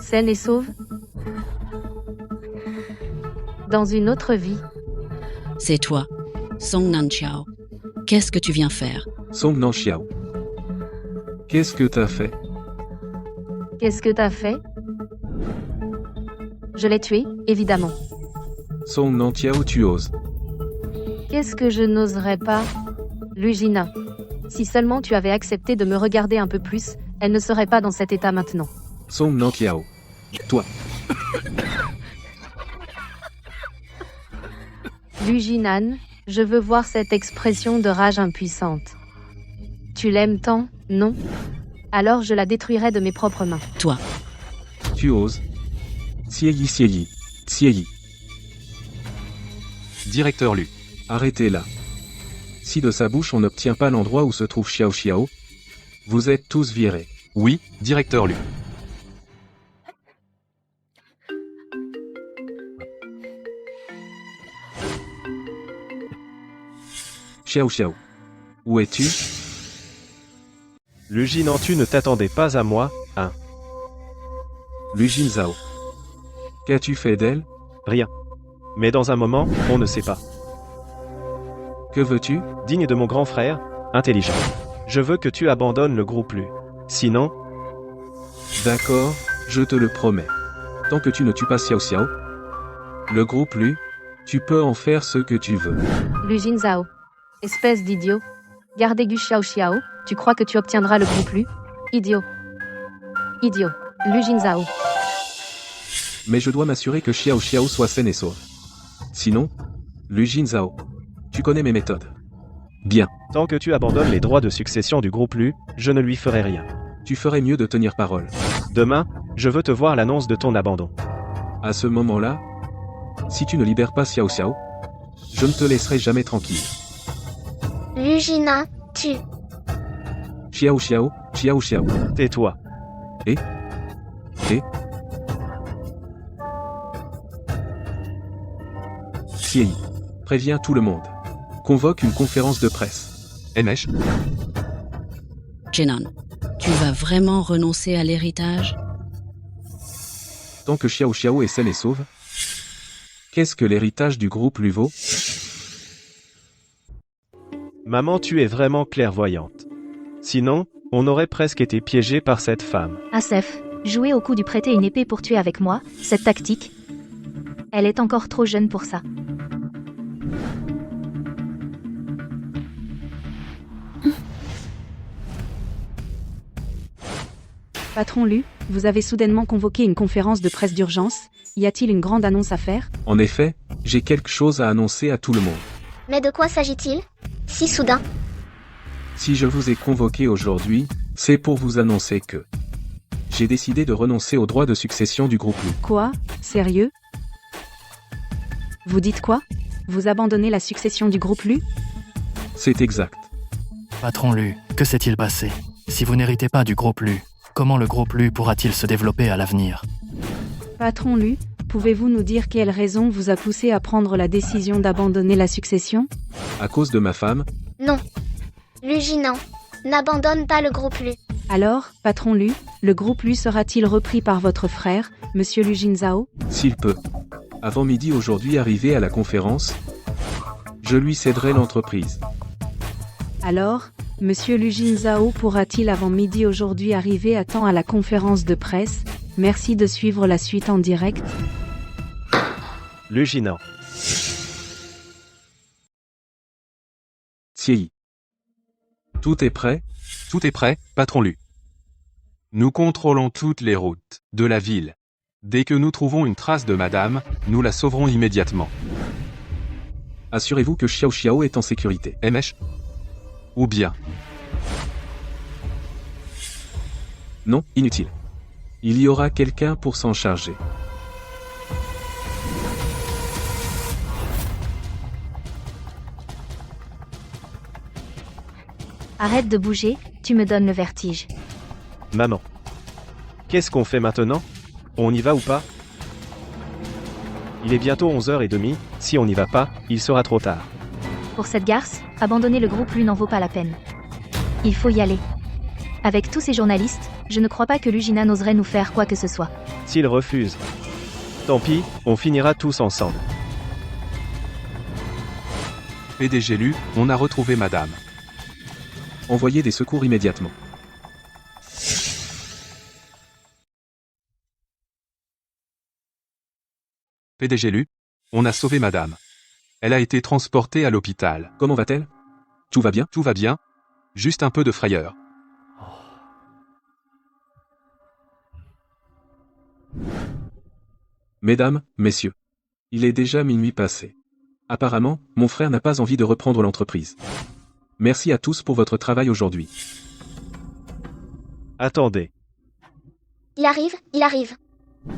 Speaker 3: Saine et sauve? Dans une autre vie.
Speaker 2: C'est toi, Song Nan Xiao. Qu'est-ce que tu viens faire?
Speaker 4: Song Nan Xiao. Qu'est-ce que t'as fait?
Speaker 3: Qu'est-ce que t'as fait? Je l'ai tué, évidemment.
Speaker 4: Song Nan Xiao, tu oses.
Speaker 3: Qu'est-ce que je n'oserais pas? Lugina. Si seulement tu avais accepté de me regarder un peu plus, elle ne serait pas dans cet état maintenant.
Speaker 4: Song Nan Xiao. Toi.
Speaker 3: Lujinan, je veux voir cette expression de rage impuissante. Tu l'aimes tant, non? Alors je la détruirai de mes propres mains.
Speaker 2: Toi.
Speaker 4: Tu oses. Xiei Xiei. Xiei.
Speaker 9: Directeur Lu.
Speaker 4: Arrêtez là. Si de sa bouche on n'obtient pas l'endroit où se trouve Xiao Xiao, vous êtes tous virés.
Speaker 9: Oui, directeur Lu.
Speaker 4: Xiao Xiao. Où es-tu?
Speaker 13: Le Jinan, tu ne t'attendais pas à moi, hein?
Speaker 4: Lu Jinzao. Qu'as-tu fait d'elle?
Speaker 13: Rien. Mais dans un moment, on ne sait pas.
Speaker 4: Que veux-tu?
Speaker 13: Digne de mon grand frère, intelligent. Je veux que tu abandonnes le groupe Lu. Sinon,
Speaker 4: D'accord, je te le promets. Tant que tu ne tues pas Xiao Xiao, le groupe Lu, tu peux en faire ce que tu veux.
Speaker 3: Lujin Zhao. Espèce d'idiot. Garde aigu Xiao Xiao, tu crois que tu obtiendras le groupe Lu? Idiot. Idiot. Lujin Zhao.
Speaker 4: Mais je dois m'assurer que Xiao Xiao soit saine et sauve. Sinon, Lu Jinzao, tu connais mes méthodes. Bien.
Speaker 13: Tant que tu abandonnes les droits de succession du groupe Lu, je ne lui ferai rien.
Speaker 4: Tu ferais mieux de tenir parole.
Speaker 13: Demain, je veux te voir l'annonce de ton abandon.
Speaker 4: À ce moment-là, si tu ne libères pas Xiao Xiao, je ne te laisserai jamais tranquille.
Speaker 1: Lugina, tu.
Speaker 4: Xiao Xiao, Xiao Xiao.
Speaker 13: Tais-toi.
Speaker 4: Et Xiei. Préviens tout le monde. Convoque une conférence de presse.
Speaker 9: Enesh.
Speaker 2: Jinan, tu vas vraiment renoncer à l'héritage?
Speaker 4: Tant que Xiao Xiao est saine et sauve, qu'est-ce que l'héritage du groupe lui vaut?
Speaker 13: Maman, tu es vraiment clairvoyante. Sinon, on aurait presque été piégé par cette femme.
Speaker 12: Asef, jouer au coup du prêter une épée pour tuer avec moi, cette tactique. Elle est encore trop jeune pour ça.
Speaker 6: Patron Lu, vous avez soudainement convoqué une conférence de presse d'urgence. Y a-t-il une grande annonce à faire?
Speaker 4: En effet, j'ai quelque chose à annoncer à tout le monde.
Speaker 1: Mais de quoi s'agit-il? Si soudain.
Speaker 4: Si je vous ai convoqué aujourd'hui, c'est pour vous annoncer que j'ai décidé de renoncer aux droits de succession du groupe Lu.
Speaker 6: Quoi? Sérieux? Vous dites quoi? Vous abandonnez la succession du groupe Lu?
Speaker 4: C'est exact.
Speaker 8: Patron Lu, que s'est-il passé? Si vous n'héritez pas du groupe Lu, comment le groupe Lu pourra-t-il se développer à l'avenir?
Speaker 6: Patron Lu, pouvez-vous nous dire quelle raison vous a poussé à prendre la décision d'abandonner la succession?
Speaker 4: À cause de ma femme,
Speaker 1: Non. Luginan, n'abandonne pas le groupe Lu.
Speaker 6: Alors, patron Lu, le groupe Lu sera-t-il repris par votre frère, monsieur Lu Jinzao?
Speaker 4: s'il peut. avant midi aujourd'hui arrivé à la conférence, je lui céderai l'entreprise.
Speaker 14: Alors, Monsieur Lu Jinzhao pourra-t-il avant midi aujourd'hui arriver à temps à la conférence de presse? Merci de suivre la suite en direct.
Speaker 13: Lu Jinan.
Speaker 4: Tsiei. Tout est prêt?
Speaker 9: Tout est prêt, patron Lu. Nous contrôlons toutes les routes de la ville. Dès que nous trouvons une trace de madame, nous la sauverons immédiatement.
Speaker 4: Assurez-vous que Xiao Xiao est en sécurité.
Speaker 9: Emesh? Ou bien?
Speaker 4: Non, inutile. Il y aura quelqu'un pour s'en charger.
Speaker 12: Arrête de bouger, tu me donnes le vertige.
Speaker 13: Maman. Qu'est-ce qu'on fait maintenant? On y va ou pas? Il est bientôt 11h30, si on n'y va pas, il sera trop tard.
Speaker 12: Pour cette garce, abandonner le groupe Lu n'en vaut pas la peine. Il faut y aller. Avec tous ces journalistes, je ne crois pas que Lu Jinan oserait nous faire quoi que ce soit.
Speaker 13: S'il refuse, tant pis, on finira tous ensemble.
Speaker 9: PDG Lu, on a retrouvé madame.
Speaker 4: Envoyez des secours immédiatement.
Speaker 9: PDG Lu, on a sauvé madame. Elle a été transportée à l'hôpital.
Speaker 4: Comment va-t-elle? Tout va bien?
Speaker 9: Tout va bien. Juste un peu de frayeur.
Speaker 4: Mesdames, messieurs. Il est déjà minuit passé. Apparemment, mon frère n'a pas envie de reprendre l'entreprise. Merci à tous pour votre travail aujourd'hui.
Speaker 13: Attendez,
Speaker 1: Il arrive.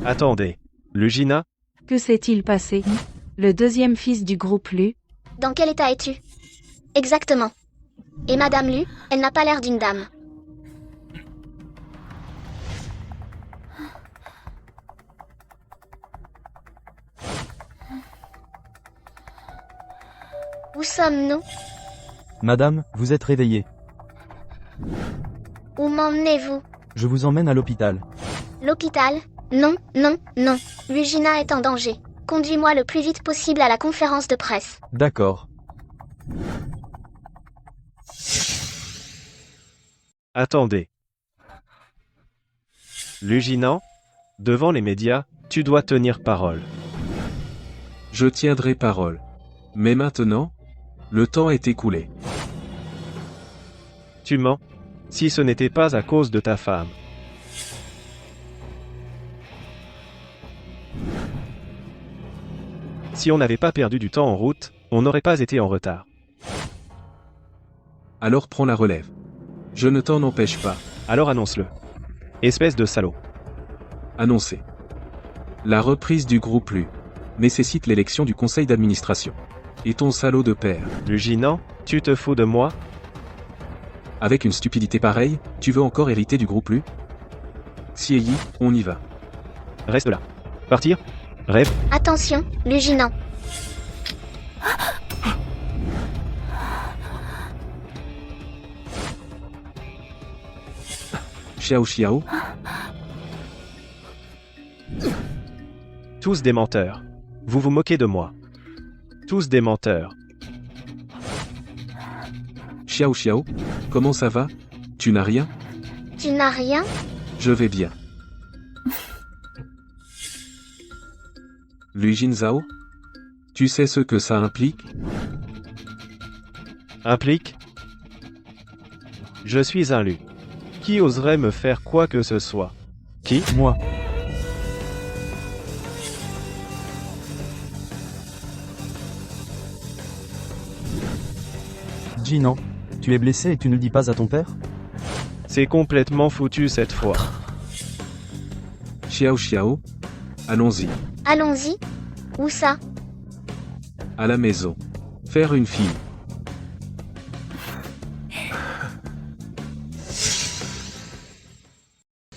Speaker 13: attendez. Lu Jinan?
Speaker 14: Que s'est-il passé? Le deuxième fils du groupe Lu?
Speaker 1: Dans quel état es-tu? Exactement. Et Madame Lu, elle n'a pas l'air d'une dame. Où sommes-nous?
Speaker 5: Madame, vous êtes réveillée.
Speaker 1: Où m'emmenez-vous?
Speaker 5: Je vous emmène à l'hôpital.
Speaker 1: L'hôpital? Non. Lu Jinan est en danger. Conduis-moi le plus vite possible à la conférence de presse.
Speaker 5: D'accord.
Speaker 13: Attendez. Lu Jinan? Devant les médias, tu dois tenir parole.
Speaker 4: Je tiendrai parole. Mais maintenant, le temps est écoulé.
Speaker 13: Tu mens. Si ce n'était pas à cause de ta femme. Si on n'avait pas perdu du temps en route, on n'aurait pas été en retard.
Speaker 4: Alors prends la relève. Je ne t'en empêche pas.
Speaker 13: Alors annonce-le. Espèce de salaud.
Speaker 4: Annoncé. La reprise du groupe Lu nécessite l'élection du conseil d'administration. Et ton salaud de père.
Speaker 13: Lu Jinan, tu te fous de moi?
Speaker 4: Avec une stupidité pareille, tu veux encore hériter du groupe Lu? Tsiei, on y va.
Speaker 13: Reste là. Partir? Rêve?
Speaker 1: Attention, Lu Jinan.
Speaker 4: Xiao Xiao?
Speaker 13: Tous des menteurs. Vous vous moquez de moi. Tous des menteurs.
Speaker 4: Xiao Xiao? Comment ça va? Tu n'as rien?
Speaker 1: Tu n'as rien?
Speaker 4: Je vais bien. Lu Jinzhao? Tu sais ce que ça implique?
Speaker 13: Implique? Je suis un Lu. Qui oserait me faire quoi que ce soit? Qui?
Speaker 5: Moi. Jinan, tu es blessé et tu ne le dis pas à ton père?
Speaker 13: C'est complètement foutu cette fois.
Speaker 4: Xiao Xiao? Allons-y.
Speaker 1: Allons-y. Où ça?
Speaker 4: À la maison. Faire une fille.